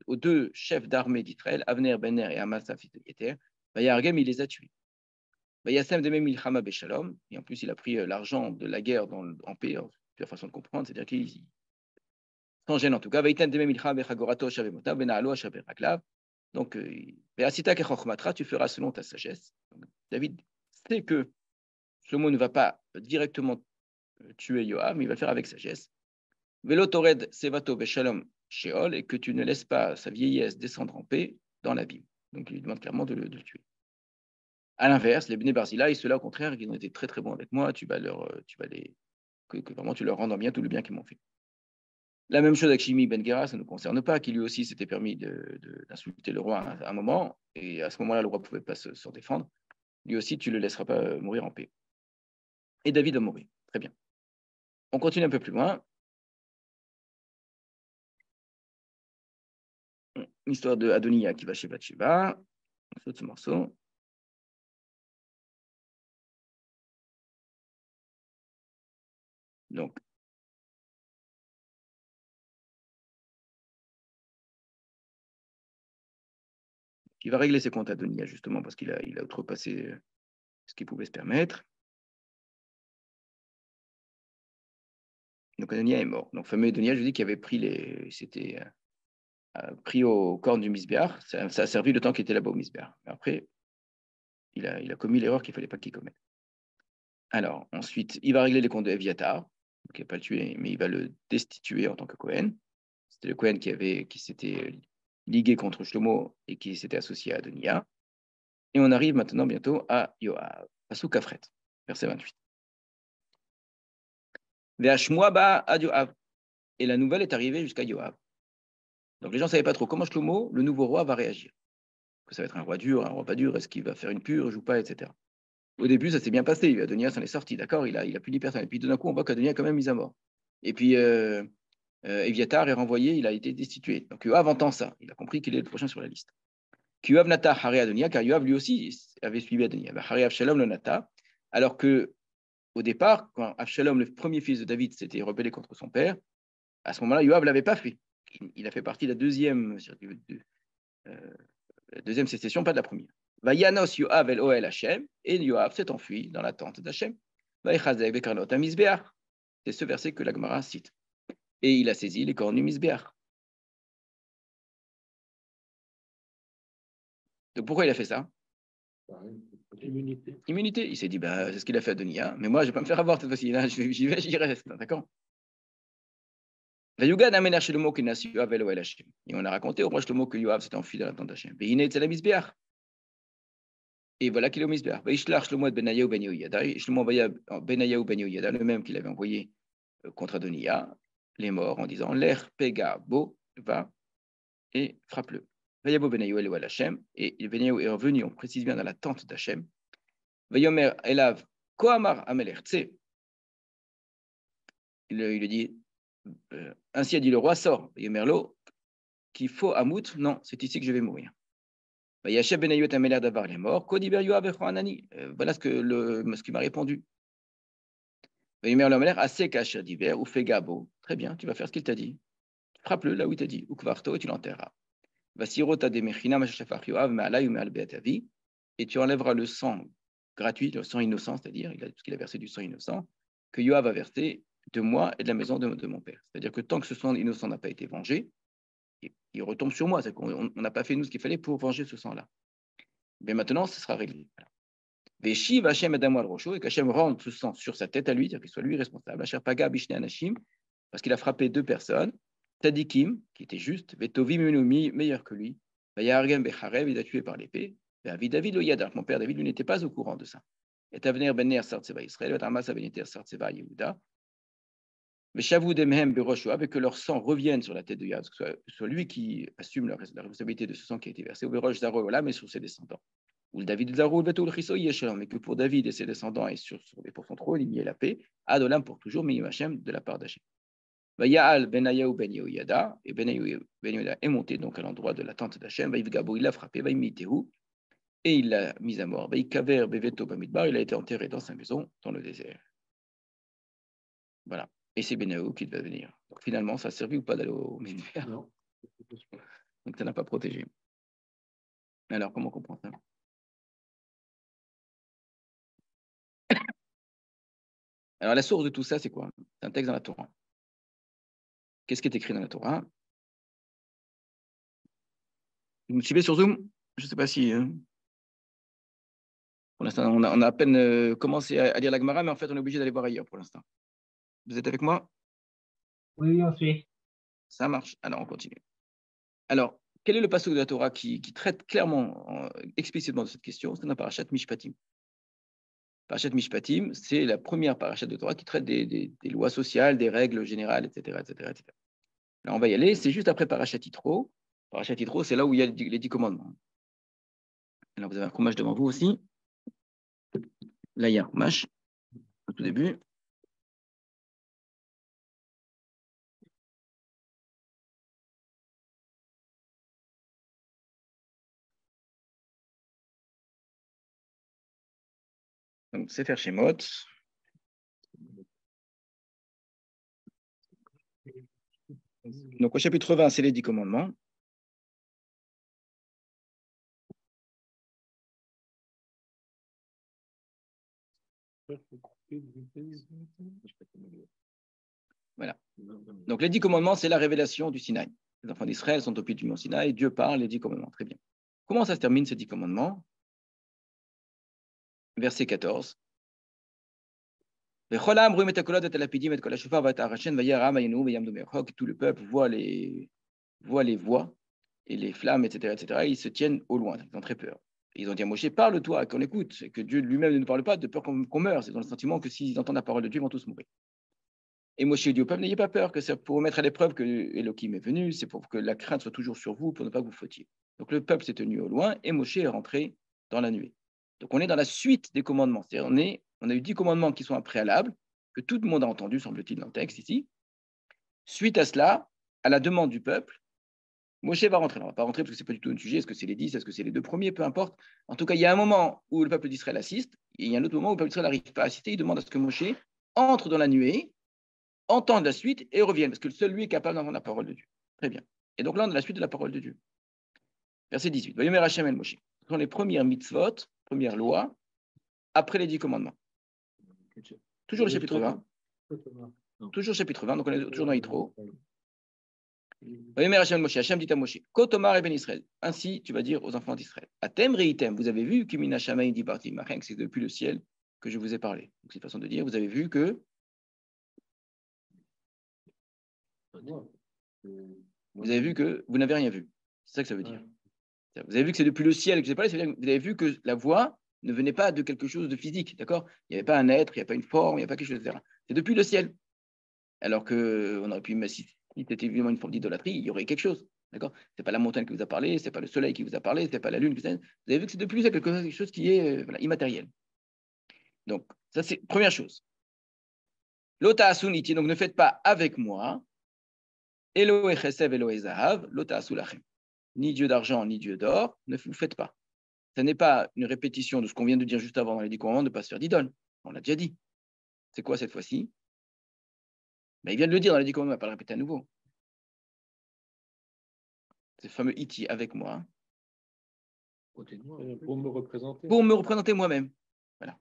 aux deux chefs d'armée d'Israël, Avner Bener et Amasa fils de Yeter, Vayargem, il les a tués. Vayasem de Milchama Beshalom, et en plus il a pris l'argent de la guerre en paix, c'est la façon de comprendre, c'est-à-dire qu'il sans gêne en tout cas, Vaïtan de Milchama Bechagorato Shavemota, Benalo Shaveraglav. Donc, tu feras selon ta sagesse. Donc, David sait que Shlomo ne va pas directement tuer Yoav, mais il va le faire avec sagesse. Velotored Sevato Beshalom Sheol, et que tu ne laisses pas sa vieillesse descendre en paix dans l'abîme. Donc, il lui demande clairement de le tuer. À l'inverse, les Bnei Barzilai, ceux-là, au contraire, qui ont été très très bons avec moi, tu vas que vraiment tu leur rends bien tout le bien qu'ils m'ont fait. La même chose avec Shimi Ben Gera, ça ne nous concerne pas, qui lui aussi s'était permis d'insulter le roi à un moment, et à ce moment-là, le roi ne pouvait pas se défendre. Lui aussi, tu ne le laisseras pas mourir en paix. Et David a mouru. Très bien. On continue un peu plus loin. L'histoire de Adonia qui va chez Bathsheba. On saute ce morceau. Donc, il va régler ses comptes à Adonia, justement, parce qu'il a outrepassé ce qu'il pouvait se permettre. Donc, Adonia est mort. Donc, fameux Adonia, je dis qu'il avait c'était pris au corne du Misbéar. Ça a servi le temps qu'il était là-bas au Misbéar. Mais après, il a commis l'erreur qu'il ne fallait pas qu'il commette. Alors, ensuite, il va régler les comptes de Eviatar. Donc, il ne va pas le tuer, mais il va le destituer en tant que Cohen. C'était le Cohen qui s'était ligué contre Shlomo et qui s'était associé à Adonia. Et on arrive maintenant bientôt à Yoav, Pasuk Kafret, verset 28. Ve'ashmoaba ad Yoav. Et la nouvelle est arrivée jusqu'à Yoav. Donc les gens ne savaient pas trop comment Shlomo, le nouveau roi, va réagir. Que ça va être un roi dur, un roi pas dur, est-ce qu'il va faire une purge ou pas, etc. Au début, ça s'est bien passé. Adonia s'en est sorti, d'accord, il a puni personne. Et puis d'un coup, on voit qu'Adonia est quand même mis à mort. Et puis Eviatar est renvoyé, il a été destitué. Donc Yoav entend ça, il a compris qu'il est le prochain sur la liste. Yoav nata Haré Adonia, car Yoav lui aussi avait suivi Adonia. Haré Avshalom le nata, alors que au départ, quand Avshalom, le premier fils de David, s'était rebellé contre son père, à ce moment-là, Yoav ne l'avait pas fait. Il a fait partie de la deuxième sécession, pas de la première. Vayanos Yoav el Oel Hashem, et Yoav s'est enfui dans la tente d'Hachem. Vaïchazek bekarnot amizbeach. C'est ce verset que la Gemara cite. Et il a saisi les cornes du Misbeach. Donc pourquoi il a fait ça? Immunité. Il s'est dit, c'est ce qu'il a fait à Adonia, mais moi, je ne vais pas me faire avoir cette fois-ci. Là, j'y vais, j'y reste. D'accord? Et on a raconté au roi Shlomo que Yoav s'était enfui dans la tente d'Hachem. Et voilà qu'il est au Misbeach. Shlomo Benayahu Ben Yehoyada. Shlomo envoya Benayahu Ben Yehoyada, le même qu'il avait envoyé contre Adonia, les morts, en disant l'air pega bo va et frappe-le. Vayabo Benayahu el Hashem. Et Benayahu est revenu, on précise bien, dans la tente d'Hachem. Vayomer Elav Koamar Amelech Tse. Il lui dit ainsi a dit le roi, sort. Vayomerlo qu'il faut Amout, non, c'est ici que je vais mourir. Vayashem Benayahu et Amelech d'avar les morts. Kodiber Yoav et Anani. Voilà ce qu'il m'a répondu. Vayomer Amelech assez kacher d'hiver ou fait gabo. Très bien, tu vas faire ce qu'il t'a dit. Frappe-le là où il t'a dit. Ou kvarto et tu l'enterreras. Et tu enlèveras le sang gratuit, le sang innocent, c'est-à-dire parce qu'il a versé du sang innocent, que Yoav a versé de moi et de la maison de mon père. C'est-à-dire que tant que ce sang innocent n'a pas été vengé, il retombe sur moi. C'est-à-dire qu'on n'a pas fait nous ce qu'il fallait pour venger ce sang-là. Mais maintenant, ce sera réglé. Veshiv Hashem Adam al Rosho, et qu'Hachem rende ce sang sur sa tête à lui, c'est-à-dire qu'il soit lui responsable. Asher Paga Bishne Anashim, parce qu'il a frappé deux personnes. Tadikim, qui était juste, Vetovim Unomi, meilleur que lui, Vayargem Becharev, il a tué par l'épée, David le Yadar, mon père David, lui n'était pas au courant de ça. Et Avner ben Ner Sartseva Israël, et Amasa ben Yeter Sartseva Yehuda. Mais Shavou Demhem Beroshua, avec que leur sang revienne sur la tête de Yav, que ce soit lui qui assume la responsabilité de ce sang qui a été versé, ou Berosh Zaro, là, mais sur ses descendants. Ou le David Zaro, le Betou, le Chiso, Yeshalom, mais que pour David et ses descendants et pour son trône, il y ait la paix, Adolam pour toujours, mais Hashem de la part d'Hachem. Yaal ben Ayahu ben Yehoyada, et ben Yehoyada est monté donc à l'endroit de la tente d'Hachem, Vaïvgabo, il l'a frappé, Vaïmitehu, et il l'a mis à mort. Vaïkaver Beveto Bamidbar, il a été enterré dans sa maison, dans le désert. Voilà. Et c'est Benaou qui devait venir. Donc finalement, ça a servi ou pas d'aller au Midbar? Non. Donc ça n'a pas protégé. Alors, comment on comprend ça? Alors, la source de tout ça, c'est quoi? C'est un texte dans la Torah. Qu'est-ce qui est écrit dans la Torah? Vous me suivez sur Zoom? Je ne sais pas si... pour l'instant, on a à peine commencé à lire la Gemara, mais en fait, on est obligé d'aller voir ailleurs pour l'instant. Vous êtes avec moi? Oui, on suit. Ça marche. Alors, on continue. Alors, quel est le passage de la Torah qui traite clairement, explicitement de cette question? C'est dans la Parashat Mishpatim. Parashat Mishpatim, c'est la première parashat de Torah qui traite des lois sociales, des règles générales, etc., etc., etc. Là, on va y aller. C'est juste après Parashat Yitro. Parashat Yitro, c'est là où il y a les 10 commandements. Alors, vous avez un Chumash devant vous aussi. Là, il y a un Chumash, au tout début. Donc, c'est faire Shemot. Donc, au chapitre 20, c'est les 10 commandements. Voilà. Donc, les 10 commandements, c'est la révélation du Sinaï. Les enfants d'Israël sont au pied du mont Sinaï. Dieu parle, les 10 commandements. Très bien. Comment ça se termine, ces 10 commandements? Verset 14. Tout le peuple voit les voix et les flammes, etc., etc. Ils se tiennent au loin, ils ont très peur. Et ils ont dit à Moshe, parle-toi, qu'on écoute, et que Dieu lui-même ne nous parle pas, de peur qu'on meure. C'est dans le sentiment que s'ils entendent la parole de Dieu, ils vont tous mourir. Et Moshe dit au peuple, n'ayez pas peur, que c'est pour vous mettre à l'épreuve que Elohim est venu, c'est pour que la crainte soit toujours sur vous, pour ne pas que vous fautiez. Donc le peuple s'est tenu au loin, et Moshe est rentré dans la nuée. Donc on est dans la suite des commandements. C'est-à-dire on a eu 10 commandements qui sont un préalable, que tout le monde a entendu, semble-t-il, dans le texte ici. Suite à cela, à la demande du peuple, Moshe va rentrer. On ne va pas rentrer parce que ce n'est pas du tout un sujet. Est-ce que c'est les 10? Est-ce que c'est les 2 premiers? Peu importe. En tout cas, il y a un moment où le peuple d'Israël assiste, et il y a un autre moment où le peuple d'Israël n'arrive pas à assister. Il demande à ce que Moshe entre dans la nuée, entende la suite et revienne, parce que seul lui est capable d'entendre la parole de Dieu. Très bien. Et donc là, on a la suite de la parole de Dieu. Verset 18. Vayomer Hashem el Moshe. Ce sont les premières mitzvot, premières lois, après les 10 commandements. Toujours le chapitre 20. Toujours chapitre 20, donc on est toujours dans Yitro. Hachem dit à Moshe, Kotomar et Ben Israël. Ainsi, tu vas dire aux enfants d'Israël. Atem reitem, vous avez vu, Kimina Shamaim dit parti, c'est depuis le ciel que je vous ai parlé. Donc, c'est une façon de dire, vous avez vu que. Vous avez vu que vous n'avez rien vu. C'est ça que ça veut dire. Vous avez vu que c'est depuis le ciel que je vous ai parlé, c'est-à-dire que vous avez vu que la voix ne venait pas de quelque chose de physique, d'accord? Il n'y avait pas un être, il n'y avait pas une forme, il n'y avait pas quelque chose, etc. C'est depuis le ciel. Alors qu'on aurait pu imaginer. Si c'était évidemment une forme d'idolâtrie, il y aurait quelque chose. D'accord? Ce n'est pas la montagne qui vous a parlé, ce n'est pas le soleil qui vous a parlé, ce n'est pas la lune. Vous avez vu que c'est de plus quelque chose qui est immatériel. Donc, ça, c'est première chose. Lota asuniti, donc ne faites pas avec moi. Elohe chesev, Elohe zahav, lota asulachem. Ni Dieu d'argent, ni Dieu d'or, ne vous faites pas. Ce n'est pas une répétition de ce qu'on vient de dire juste avant dans les 10 commandements, de ne pas se faire d'idole. On l'a déjà dit. C'est quoi cette fois-ci? Il vient de le dire dans les 10 commandements, on ne va pas le répéter à nouveau. C'est le fameux iti avec moi. Pour me représenter. Pour me représenter moi-même. Voilà.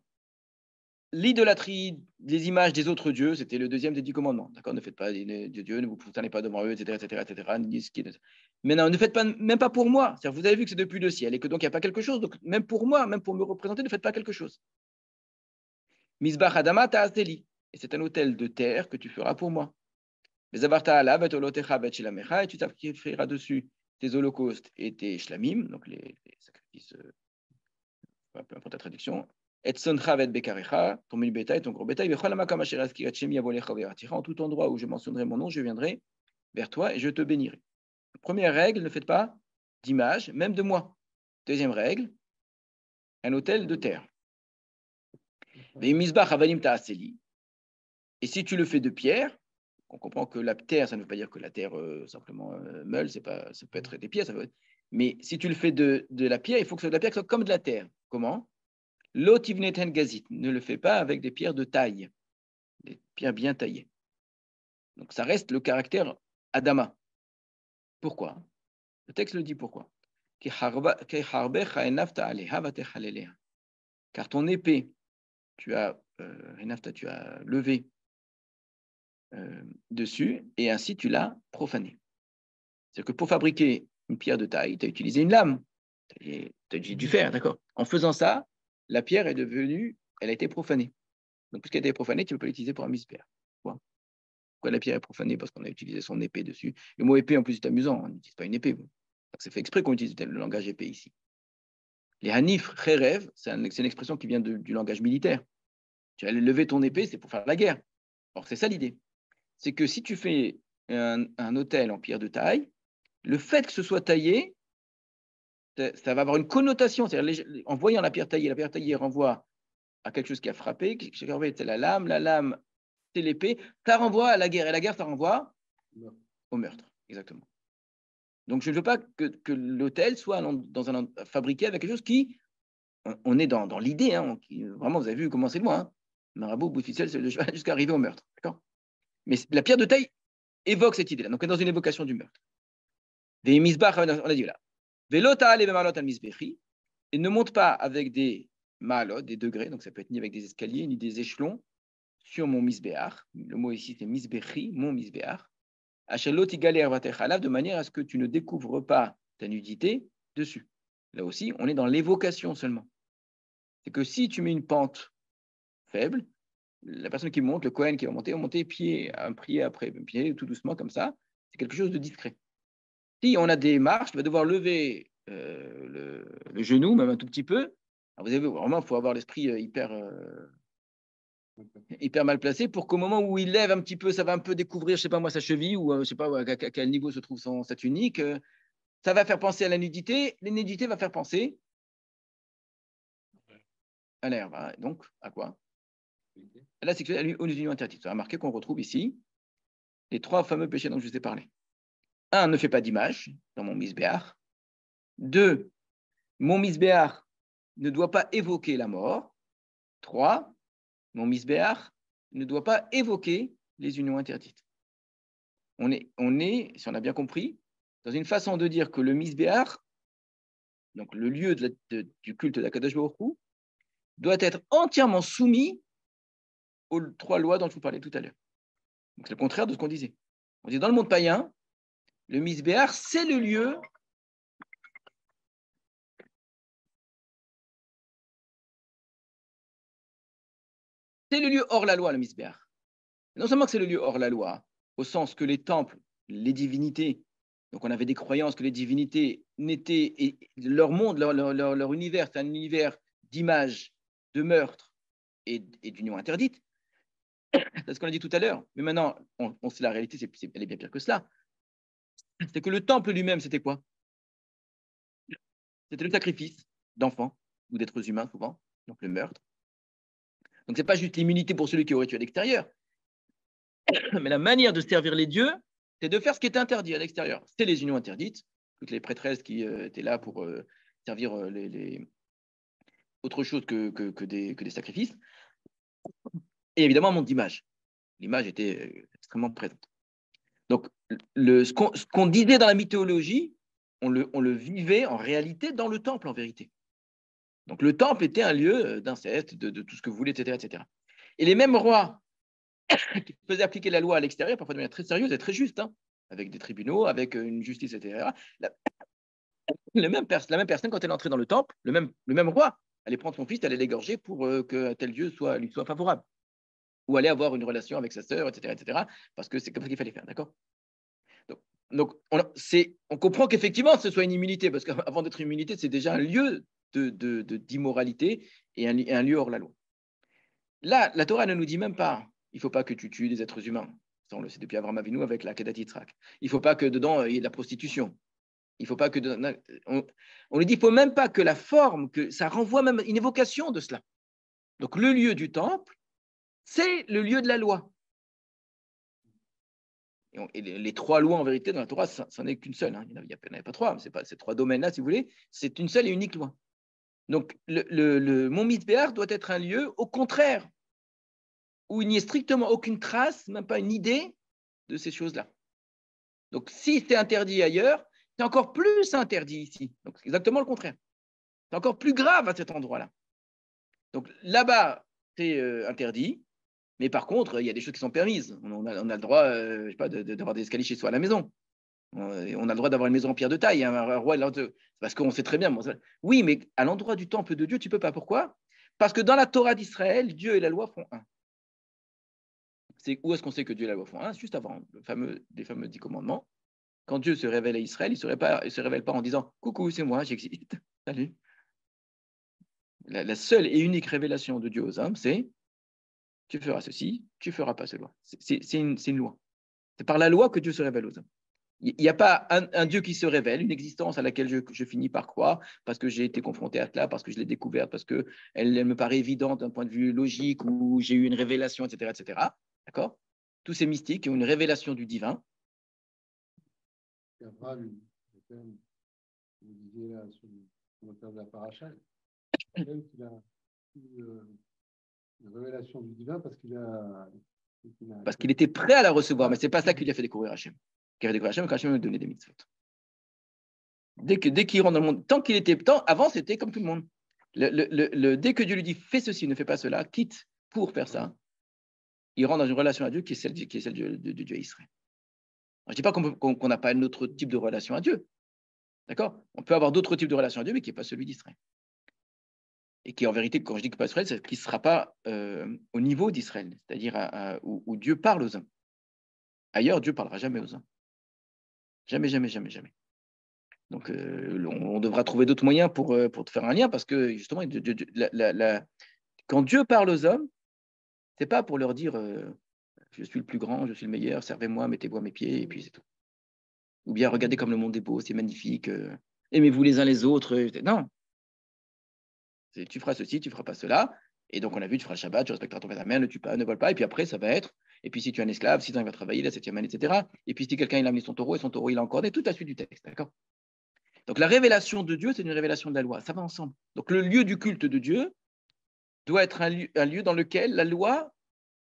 L'idolâtrie des images des autres dieux, c'était le deuxième des 10 commandements. D'accord? Ne faites pas de Dieu, ne vous prosternez pas devant eux, etc., etc., etc. Mais non, ne faites pas, même pas pour moi. C'est-à-dire, vous avez vu que c'est depuis le ciel et que donc il n'y a pas quelque chose. Donc, même pour moi, même pour me représenter, ne faites pas quelque chose. Misbach Adama ta'aseli. Et c'est un autel de terre que tu feras pour moi. Et tu sacrifieras dessus tes holocaustes et tes shlamim, donc les sacrifices, peu importe la traduction, Et soncha vet bekarecha, ton menu bétail, ton gros bétail, en tout endroit où je mentionnerai mon nom, je viendrai vers toi et je te bénirai. Première règle, ne faites pas d'image, même de moi. Deuxième règle, un autel de terre. Et si tu le fais de pierre, on comprend que la terre, ça ne veut pas dire que la terre simplement meule, ça peut être des pierres, mais si tu le fais de la pierre, il faut que ce soit de la pierre qui soit comme de la terre. Comment? L'otivneten gazit, ne le fais pas avec des pierres de taille, des pierres bien taillées. Donc ça reste le caractère Adama. Pourquoi? Le texte le dit pourquoi? Car ton épée, tu as levé dessus et ainsi tu l'as profané. C'est-à-dire que pour fabriquer une pierre de taille, tu as utilisé une lame, tu as du fer, d'accord? En faisant ça, la pierre est devenue, elle a été profanée. Donc, puisqu'elle a été profanée, tu ne peux pas l'utiliser pour un misbéach. Pourquoi la pierre est profanée? Parce qu'on a utilisé son épée dessus. Le mot épée, en plus, c'est amusant, on n'utilise pas une épée. C'est fait exprès qu'on utilise le langage épée ici. Les hanif, kherev, c'est une expression qui vient du langage militaire. Tu vas lever ton épée, c'est pour faire la guerre. Alors, c'est ça l'idée. C'est que si tu fais un autel en pierre de taille, le fait que ce soit taillé, ça va avoir une connotation. C'est-à-dire, en voyant la pierre taillée renvoie à quelque chose qui a frappé, c'est la lame, c'est l'épée, ça renvoie à la guerre, et la guerre, ça renvoie au meurtre, exactement. Donc, je ne veux pas que l'autel soit fabriqué avec quelque chose qui, on est dans l'idée, hein, vraiment, vous avez vu comment c'est loin, hein. Marabout, bout de ficelle, c'est le cheval jusqu'à arriver au meurtre, d'accord? Mais la pierre de taille évoque cette idée-là, donc on est dans une évocation du meurtre. Des misbach, on a dit là. Velota ale bemalot al misbechi, et ne monte pas avec des malot, des degrés, donc ça peut être ni avec des escaliers, ni des échelons, sur mon misbeach. Le mot ici, c'est misbechi, mon misbeach. Acheloti galer vatechalav, de manière à ce que tu ne découvres pas ta nudité dessus. Là aussi, on est dans l'évocation seulement. C'est que si tu mets une pente faible, la personne qui monte, le Kohen qui va monter pied après pied, tout doucement comme ça, c'est quelque chose de discret. Si on a des marches, on va devoir lever le genou, même un tout petit peu. Alors vous avez vraiment, il faut avoir l'esprit hyper mal placé pour qu'au moment où il lève un petit peu, ça va un peu découvrir, je ne sais pas moi, sa cheville ou je ne sais pas à quel niveau se trouve sa tunique. Ça va faire penser à la nudité. La nudité va faire penser à l'herbe. Donc, à quoi? À la sexualité, aux unions interdites. On a remarqué qu'on retrouve ici les 3 fameux péchés dont je vous ai parlé. 1, ne fais pas d'image dans mon misbéach. 2, mon misbéach ne doit pas évoquer la mort. 3, mon misbéach ne doit pas évoquer les unions interdites. On est, si on a bien compris, dans une façon de dire que le misbéach, donc le lieu du culte d'Akadosh Baruch Hu, doit être entièrement soumis aux 3 lois dont je vous parlais tout à l'heure. Donc c'est le contraire de ce qu'on disait. On dit dans le monde païen, le misbéach, c'est le lieu hors la loi, le misbéach. Non seulement que c'est le lieu hors la loi, au sens que les temples, les divinités, donc on avait des croyances que les divinités n'étaient, et leur monde, leur univers, c'est un univers d'images, de meurtres et d'unions interdites. C'est ce qu'on a dit tout à l'heure. Mais maintenant, on sait la réalité, elle est bien pire que cela. C'est que le temple lui-même, c'était quoi? C'était le sacrifice d'enfants ou d'êtres humains, souvent, donc le meurtre. Donc, ce n'est pas juste l'immunité pour celui qui aurait tué à l'extérieur, mais la manière de servir les dieux, c'est de faire ce qui est interdit à l'extérieur. C'est les unions interdites, toutes les prêtresses qui étaient là pour servir autre chose que des sacrifices. Et évidemment, un monde d'image. L'image était extrêmement présente. Donc, ce qu'on disait dans la mythologie, on le vivait en réalité dans le temple, en vérité. Donc, le temple était un lieu d'inceste, de tout ce que vous voulez, etc., etc. Et les mêmes rois qui faisaient appliquer la loi à l'extérieur, parfois de manière très sérieuse et très juste, hein, avec des tribunaux, avec une justice, etc. La même personne, quand elle entrait dans le temple, le même roi, allait prendre son fils, allait l'égorger pour que tel dieu lui soit favorable. Ou aller avoir une relation avec sa sœur, etc., parce que c'est comme ça qu'il fallait faire, d'accord? Donc on comprend qu'effectivement, ce soit une immunité, parce qu'avant d'être une immunité, c'est déjà un lieu d'immoralité et un lieu hors la loi. Là, la Torah ne nous dit même pas, il ne faut pas que tu tues des êtres humains. Ça, on le sait depuis Abraham Avinu avec la Kedat Yitzhak. Il ne faut pas que dedans, il y ait de la prostitution. Il faut pas que on lui dit, il ne faut même pas que la forme, que ça renvoie même une évocation de cela. Donc, le lieu du temple, c'est le lieu de la loi. Et les trois lois, en vérité, dans la Torah, ça n'en est qu'une seule. Hein. Il n'y en a pas trois, mais ces trois domaines-là, si vous voulez, c'est une seule et unique loi. Donc, le Mont Mizbeach doit être un lieu, au contraire, où il n'y ait strictement aucune trace, même pas une idée de ces choses-là. Donc, si c'est interdit ailleurs, c'est encore plus interdit ici. Donc, c'est exactement le contraire. C'est encore plus grave à cet endroit-là. Donc, là-bas, c'est interdit. Mais par contre, il y a des choses qui sont permises. On a le droit, je sais pas, d'avoir des escaliers chez soi à la maison. On a le droit d'avoir une maison en pierre de taille. Hein, un roi, parce qu'on sait très bien. Oui, mais à l'endroit du temple de Dieu, tu ne peux pas. Pourquoi? Parce que dans la Torah d'Israël, Dieu et la loi font un. Où est-ce qu'on sait que Dieu et la loi font un? Juste avant les fameux 10 commandements. Quand Dieu se révèle à Israël, il ne se révèle pas en disant « Coucou, c'est moi, j'existe. Salut ». La seule et unique révélation de Dieu aux hommes, c'est « Tu feras ceci, tu ne feras pas cela ». C'est une loi. C'est par la loi que Dieu se révèle aux hommes. Il n'y a pas un Dieu qui se révèle, une existence à laquelle je finis par croire, parce que j'ai été confronté à cela, parce que je l'ai découverte, parce qu'elle me paraît évidente d'un point de vue logique, ou j'ai eu une révélation, etc. etc. D'accord? Tous ces mystiques ont une révélation du divin. Abraham, vous disiez là, sur le commentaire de la paracha, il a une révélation du divin parce qu'il était prêt à la recevoir, mais ce n'est pas ça qui lui a fait découvrir Hachem. Qui a fait découvrir Hachem, quand Hachem lui donnait des mitzvot. Dès qu'il rentre dans le monde, avant c'était comme tout le monde. Dès que Dieu lui dit fais ceci, ne fais pas cela, quitte pour faire ça, il rentre dans une relation à Dieu qui est celle de Dieu à Israël. Je ne dis pas qu'on n'a pas un autre type de relation à Dieu. D'accord? On peut avoir d'autres types de relations à Dieu, mais qui n'est pas celui d'Israël. Et qui, en vérité, quand je dis que pas Israël, c'est qu'il ne sera pas au niveau d'Israël, c'est-à-dire où Dieu parle aux hommes. Ailleurs, Dieu ne parlera jamais aux hommes. Jamais, jamais, jamais, jamais. Donc, on devra trouver d'autres moyens pour te faire un lien, parce que, justement, quand Dieu parle aux hommes, ce n'est pas pour leur dire je suis le plus grand, je suis le meilleur, servez-moi, mettez-vous à mes pieds, et puis c'est tout. Ou bien regardez comme le monde est beau, c'est magnifique, aimez-vous les uns les autres. Non. Tu feras ceci, tu ne feras pas cela. Et donc, on a vu, tu feras le Shabbat, tu respecteras ton père, ta mère, ne tue pas, ne vole pas. Et puis après, ça va être. Et puis, si tu es un esclave, 6 ans, il va travailler, la 7e année, etc. Et puis, si quelqu'un il a amené son taureau, et son taureau, il a encore toute la suite du texte. D'accord? Donc, la révélation de Dieu, c'est une révélation de la loi. Ça va ensemble. Donc, le lieu du culte de Dieu doit être un lieu dans lequel la loi,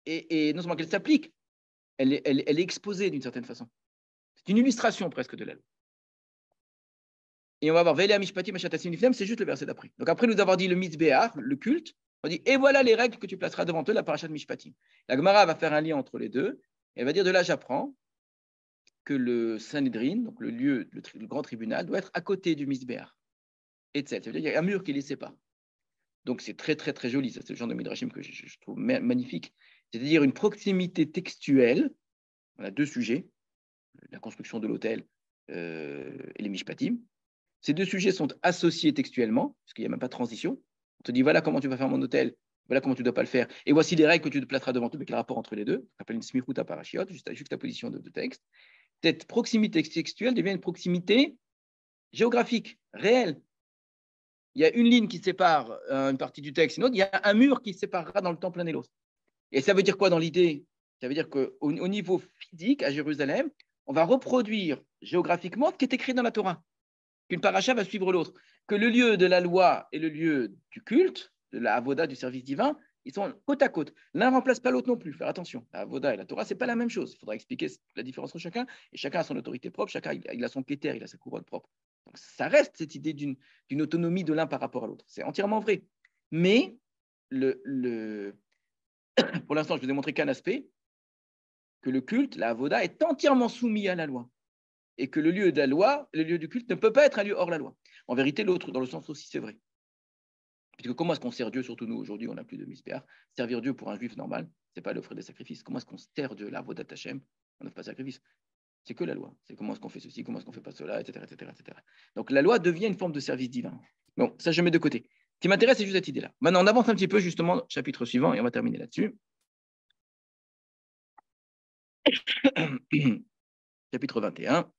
et non seulement qu'elle s'applique, elle est exposée d'une certaine façon. C'est une illustration presque de la loi. Et on va voir Vele Mishpati Mashatasim Lifnem, c'est juste le verset d'après. Donc après nous avoir dit le Mizbeach, le culte, on dit et voilà les règles que tu placeras devant eux, la parasha de Mishpatim. La Gemara va faire un lien entre les deux. Et elle va dire de là j'apprends que le Sanhedrin, donc le lieu, le grand tribunal, doit être à côté du Mizbeach. Et ça veut dire qu'il y a un mur qui les sépare. Donc c'est très très très joli, ça c'est le genre de midrashim que je trouve magnifique. C'est-à-dire une proximité textuelle. On a deux sujets, la construction de l'autel et les Mishpatim. Ces deux sujets sont associés textuellement, parce qu'il n'y a même pas de transition. On te dit, voilà comment tu vas faire mon hôtel, voilà comment tu ne dois pas le faire, et voici les règles que tu te placeras devant tout, avec le rapport entre les deux. Ça s'appelle une smichuta parashiot, juste la position de texte. Cette proximité textuelle devient une proximité géographique, réelle. Il y a une ligne qui sépare une partie du texte, une autre, il y a un mur qui séparera dans le temps l'un et l'autre. Et ça veut dire quoi dans l'idée? Ça veut dire qu'au niveau physique, à Jérusalem, on va reproduire géographiquement ce qui est écrit dans la Torah. Qu'une paracha va suivre l'autre, que le lieu de la loi et le lieu du culte, de la avoda, du service divin, ils sont côte à côte. L'un ne remplace pas l'autre non plus, faire attention. La avoda et la Torah, ce n'est pas la même chose. Il faudra expliquer la différence entre chacun, et chacun a son autorité propre, chacun il a son kéter, il a sa couronne propre. Donc ça reste cette idée d'une autonomie de l'un par rapport à l'autre. C'est entièrement vrai. Mais pour l'instant, je vous ai montré qu'un aspect, que le culte, la avoda, est entièrement soumis à la loi. Et que le lieu de la loi, le lieu du culte, ne peut pas être un lieu hors la loi. En vérité, l'autre, dans le sens aussi, c'est vrai. Puisque comment est-ce qu'on sert Dieu, surtout nous, aujourd'hui, on n'a plus de Mizbeach. Servir Dieu pour un juif normal, ce n'est pas l'offre des sacrifices. Comment est-ce qu'on sert Dieu, la avodat Hashem? On n'offre pas de sacrifice. C'est que la loi. C'est comment est-ce qu'on fait ceci, comment est-ce qu'on ne fait pas cela, etc., etc., etc. Donc la loi devient une forme de service divin. Bon, ça, je mets de côté. Ce qui m'intéresse, c'est juste cette idée-là. Maintenant, on avance un petit peu, justement, chapitre suivant, et on va terminer là-dessus. Chapitre 21,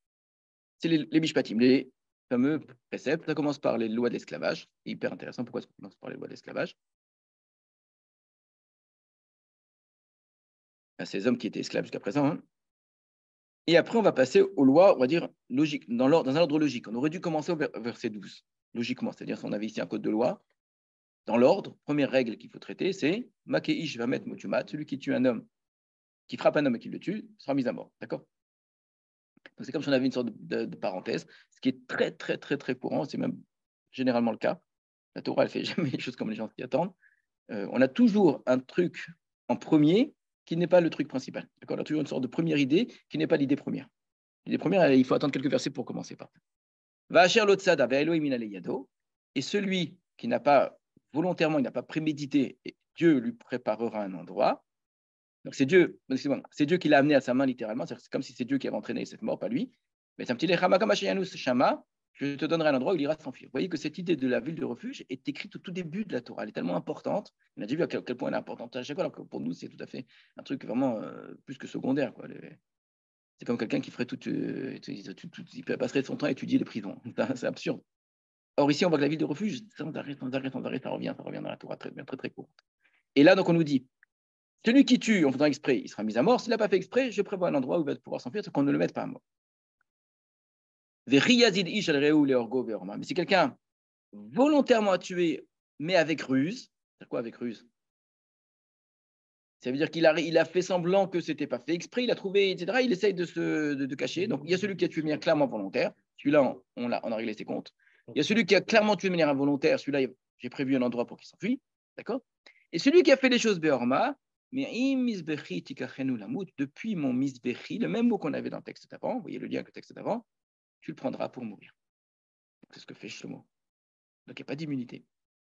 c'est les Mishpatim, les fameux préceptes. Ça commence par les lois de l'esclavage. C'est hyper intéressant. Pourquoi ça commence par les lois de l'esclavage? Ces hommes qui étaient esclaves jusqu'à présent. Hein. Et après, on va passer aux lois, on va dire, logiques, dans un ordre logique. On aurait dû commencer au verset 12, logiquement. C'est-à-dire, si on avait ici un code de loi, dans l'ordre, première règle qu'il faut traiter, c'est Makeish va mettre Motumat, celui qui tue un homme, qui frappe un homme et qui le tue, sera mis à mort. D'accord? Donc, c'est comme si on avait une sorte de parenthèse, ce qui est très, très, très, très courant. C'est même généralement le cas. La Torah, elle ne fait jamais les choses comme les gens s'y attendent. On a toujours un truc en premier qui n'est pas le truc principal. D'accord? On a toujours une sorte de première idée qui n'est pas l'idée première. L'idée première, il faut attendre quelques versets pour commencer par. Va'asher lo tzada ve'elo min alei yado. Et celui qui n'a pas volontairement, il n'a pas prémédité, et Dieu lui préparera un endroit. Donc c'est Dieu qui l'a amené à sa main littéralement. C'est comme si c'est Dieu qui avait entraîné cette mort, pas lui. Mais c'est un petit lechama comme Shama. Je te donnerai un endroit où il ira s'enfuir. Vous voyez que cette idée de la ville de refuge est écrite au tout début de la Torah. Elle est tellement importante. On a déjà vu à quel point elle est importante à chaque fois. Alors que pour nous, c'est tout à fait un truc vraiment plus que secondaire. Quoi. C'est comme quelqu'un qui ferait il passerait son temps à étudier les prisons. C'est absurde. Or, ici, on voit que la ville de refuge, sans arrêt, ça revient dans la Torah très, très, très courte. Et là, donc, on nous dit, celui qui tue en faisant exprès, il sera mis à mort. S'il n'a pas fait exprès, je prévois un endroit où il va pouvoir s'enfuir, c'est qu'on ne le mette pas à mort. Mais si quelqu'un volontairement a tué, mais avec ruse, c'est quoi avec ruse? Ça veut dire qu'il a fait semblant que ce n'était pas fait exprès, il a trouvé, etc. Il essaye de cacher. Donc, il y a celui qui a tué de manière clairement volontaire. Celui-là, on a réglé ses comptes. Il y a celui qui a clairement tué de manière involontaire. Celui-là, j'ai prévu un endroit pour qu'il s'enfuit. D'accord? Et celui qui a fait les choses béorma, mais depuis mon misbechi, le même mot qu'on avait dans le texte d'avant, vous voyez le lien avec le texte d'avant, tu le prendras pour mourir. C'est ce que fait Shlomo. Donc, il n'y a pas d'immunité.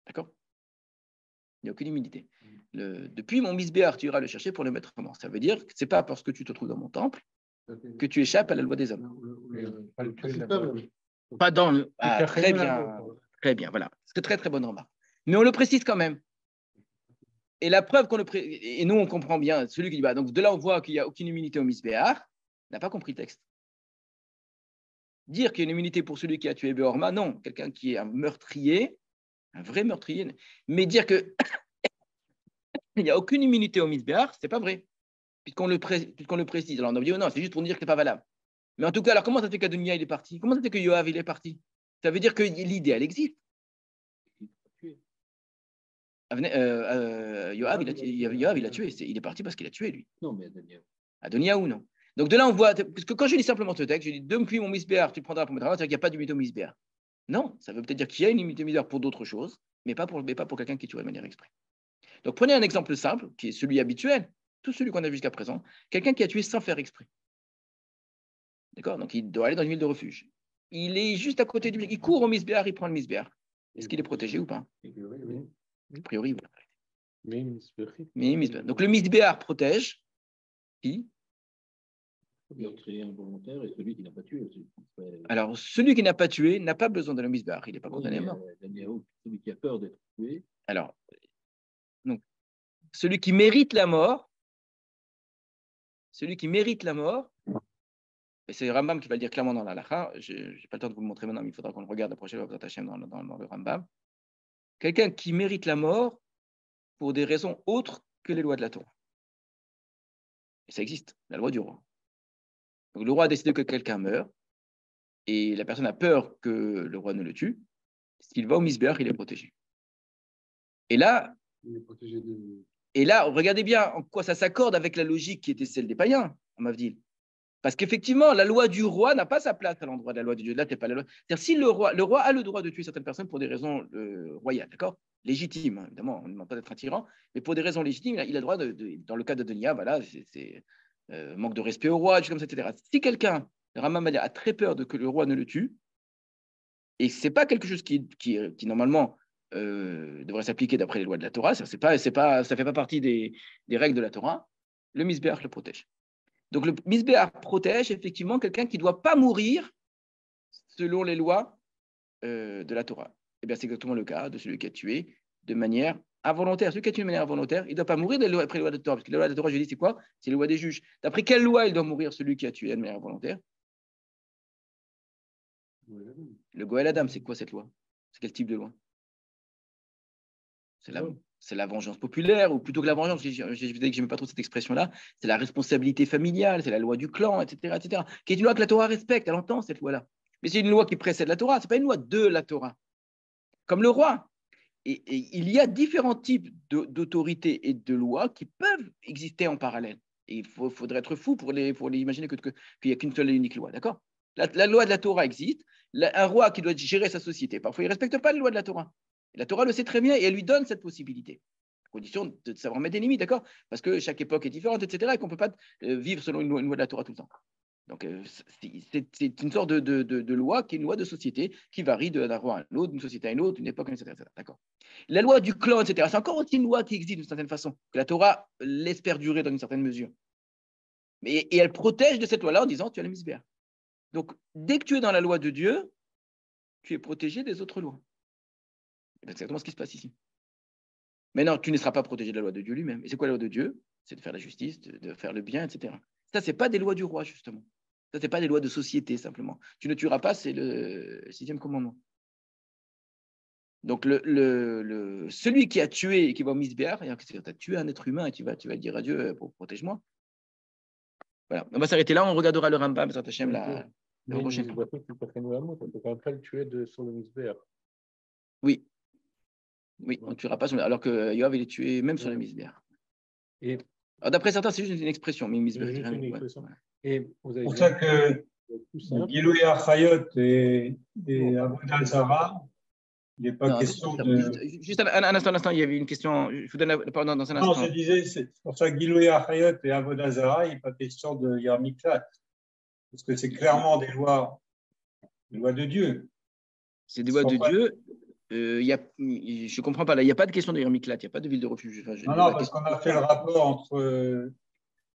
D'accord? Il n'y a aucune immunité. Depuis mon misbéar, tu iras le chercher pour le mettre à mort. Ça veut dire que ce n'est pas parce que tu te trouves dans mon temple que tu échappes à la loi des hommes. Pas dans le. Ah, très bien. Très bien, voilà. C'est très, très bonne remarque. Mais on le précise quand même. Et la preuve qu'on le précise. Et nous, on comprend bien. Celui qui dit, donc de là, on voit qu'il n'y a aucune immunité au misbéar, n'a pas compris le texte. Dire qu'il y a une immunité pour celui qui a tué Béorma, non. Quelqu'un qui est un meurtrier, un vrai meurtrier. Mais dire que il n'y a aucune immunité au misbéar, ce n'est pas vrai. Puisqu'on le précise. Alors on a dit, oh non, c'est juste pour dire que ce n'est pas valable. Mais en tout cas, alors comment ça fait qu'Adonia il est parti? Comment ça fait que Yoav il est parti? Ça veut dire que l'idée, elle existe. Yoav, il a tué. Il est parti parce qu'il a tué, lui. Non, mais Adonia. Adonia ou non? Donc de là, on voit, parce que quand je lis simplement ce texte, je dis, depuis mon misbéar, tu prendras pour mettre en avant, c'est-à-dire qu'il n'y a pas d'immunité au misbéar. Non, ça veut peut-être dire qu'il y a une immunité au misbéar pour d'autres choses, mais pas pour quelqu'un qui tue de manière exprès. Donc prenez un exemple simple, qui est celui habituel, tout celui qu'on a vu jusqu'à présent, quelqu'un qui a tué sans faire exprès. D'accord? Donc il doit aller dans une ville de refuge. Il est juste à côté du il court au misbéar, il prend le misbéar. Est-ce qu'il est protégé ou pas? A priori, oui. Donc le misbéar protège qui? Involontaire et celui qui n'a pas tué. Alors, celui qui n'a pas tué n'a pas besoin de la misbéar, il n'est pas condamné à mort. Celui qui a peur d'être tué. Alors, donc, celui qui mérite la mort, et c'est Rambam qui va le dire clairement dans la halakha, je n'ai pas le temps de vous le montrer maintenant, mais il faudra qu'on le regarde la prochaine fois dans le Rambam. Quelqu'un qui mérite la mort pour des raisons autres que les lois de la Torah. Et ça existe, la loi du roi. Donc le roi a décidé que quelqu'un meurt, et la personne a peur que le roi ne le tue. S'il va au misbéar, il est protégé. Et là, regardez bien en quoi ça s'accorde avec la logique qui était celle des païens, en Mavdil. Parce qu'effectivement, la loi du roi n'a pas sa place à l'endroit de la loi de Dieu. Là, c'est pas la loi. C'est-à-dire, si le roi a le droit de tuer certaines personnes pour des raisons royales, d'accord? Légitimes, hein, évidemment, on ne demande pas d'être un tyran, mais pour des raisons légitimes, il a le droit dans le cas d'Adonia, voilà, c'est manque de respect au roi, comme ça, etc. Si quelqu'un, le Rambam a très peur de que le roi ne le tue, et ce n'est pas quelque chose qui normalement devrait s'appliquer d'après les lois de la Torah, ça ne fait pas partie des règles de la Torah, le misbéar le protège. Donc le misbéar protège effectivement quelqu'un qui ne doit pas mourir selon les lois de la Torah. Eh bien, c'est exactement le cas de celui qui a tué de manière involontaire. Celui qui a tué de manière involontaire, il ne doit pas mourir après la loi de Torah. Parce que la loi de Torah, je dis, c'est quoi? C'est la loi des juges. D'après quelle loi il doit mourir celui qui a tué de manière involontaire? Le Goël Adam, c'est quoi cette loi? C'est quel type de loi? C'est la vengeance populaire, ou plutôt que la vengeance, je vous ai dit que je n'aime pas trop cette expression-là, c'est la responsabilité familiale, c'est la loi du clan, etc., etc., qui est une loi que la Torah respecte, elle entend cette loi-là. Mais c'est une loi qui précède la Torah, ce n'est pas une loi de la Torah. Comme le roi. Et il y a différents types d'autorités et de lois qui peuvent exister en parallèle. Et il faudrait être fou pour les imaginer qu'il n'y a qu'une seule et unique loi, d'accord? La loi de la Torah existe, un roi qui doit gérer sa société, parfois il ne respecte pas la loi de la Torah. Et la Torah le sait très bien et elle lui donne cette possibilité, à condition de savoir mettre des limites, d'accord? Parce que chaque époque est différente, etc., et qu'on ne peut pas vivre selon une loi de la Torah tout le temps. Donc, c'est une sorte de loi qui est une loi de société qui varie d'un roi à l'autre, d'une société à une autre, d'une époque à une autre, etc. D'accord. La loi du clan, etc., c'est encore aussi une loi qui existe d'une certaine façon, que la Torah laisse perdurer dans une certaine mesure. Et elle protège de cette loi-là en disant tu as le misbéa. Donc, dès que tu es dans la loi de Dieu, tu es protégé des autres lois. C'est exactement ce qui se passe ici. Mais non, tu ne seras pas protégé de la loi de Dieu lui-même. Et c'est quoi la loi de Dieu? C'est de faire la justice, de faire le bien, etc. Ça, ce n'est pas des lois du roi, justement. Ça, ce n'est pas des lois de société, simplement. Tu ne tueras pas, c'est le 6e commandement. Donc, celui qui a tué et qui va au misbéar, tu as tué un être humain et tu vas dire à Dieu, protège-moi. Voilà. On va s'arrêter là, on regardera le Rambam, la prochaine fois. Oui. Oui, on ne tuera pas, alors que Yoav, il est tué même sur le misbéar. D'après certains, c'est juste une expression, mais misbéar, c'est rien. C'est pour ça que Gilui Achayot et Avodah Zarah, il n'est pas question de. Juste un instant, il y avait une question. Je vous donne la parole dans un instant. Non, je disais, c'est pour ça que Gilui Achayot et Avodah Zarah, il n'est pas question de Yarmiklat. Parce que c'est clairement des lois de Dieu. C'est des lois de Dieu. Je ne comprends pas, là, il n'y a pas de question de Yarmiklat, il n'y a pas de ville de refuge. Non, parce qu'on a fait le rapport entre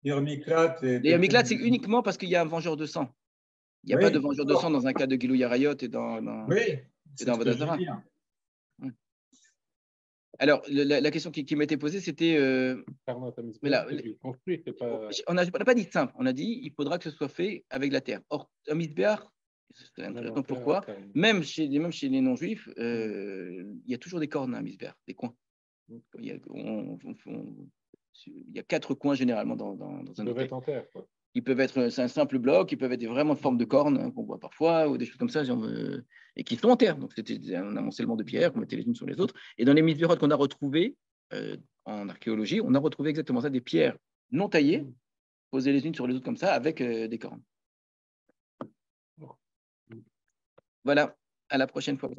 Yarmiklat et. Yarmiklat, c'est uniquement parce qu'il y a un vengeur de sang. Il n'y a pas de vengeur de sang dans un cas de Gilou Yarayot et dans Avodah Zarah. Alors, la question qui m'a été posée, c'était. On n'a pas dit simple, on a dit il faudra que ce soit fait avec la terre. Or, un misbéar, donc pourquoi même chez les non-juifs, il y a toujours des cornes à un misbéar, des coins. Il y a 4 coins généralement dans un hôtel. Ils peuvent être, c'est un simple bloc, ils peuvent être vraiment en forme de corne qu'on voit parfois, ou des choses comme ça, et qui sont en terre. Donc c'était un amoncellement de pierres qu'on mettait les unes sur les autres. Et dans les misbérot qu'on a retrouvées en archéologie, on a retrouvé exactement ça, des pierres non taillées, posées les unes sur les autres comme ça, avec des cornes. Voilà, à la prochaine fois.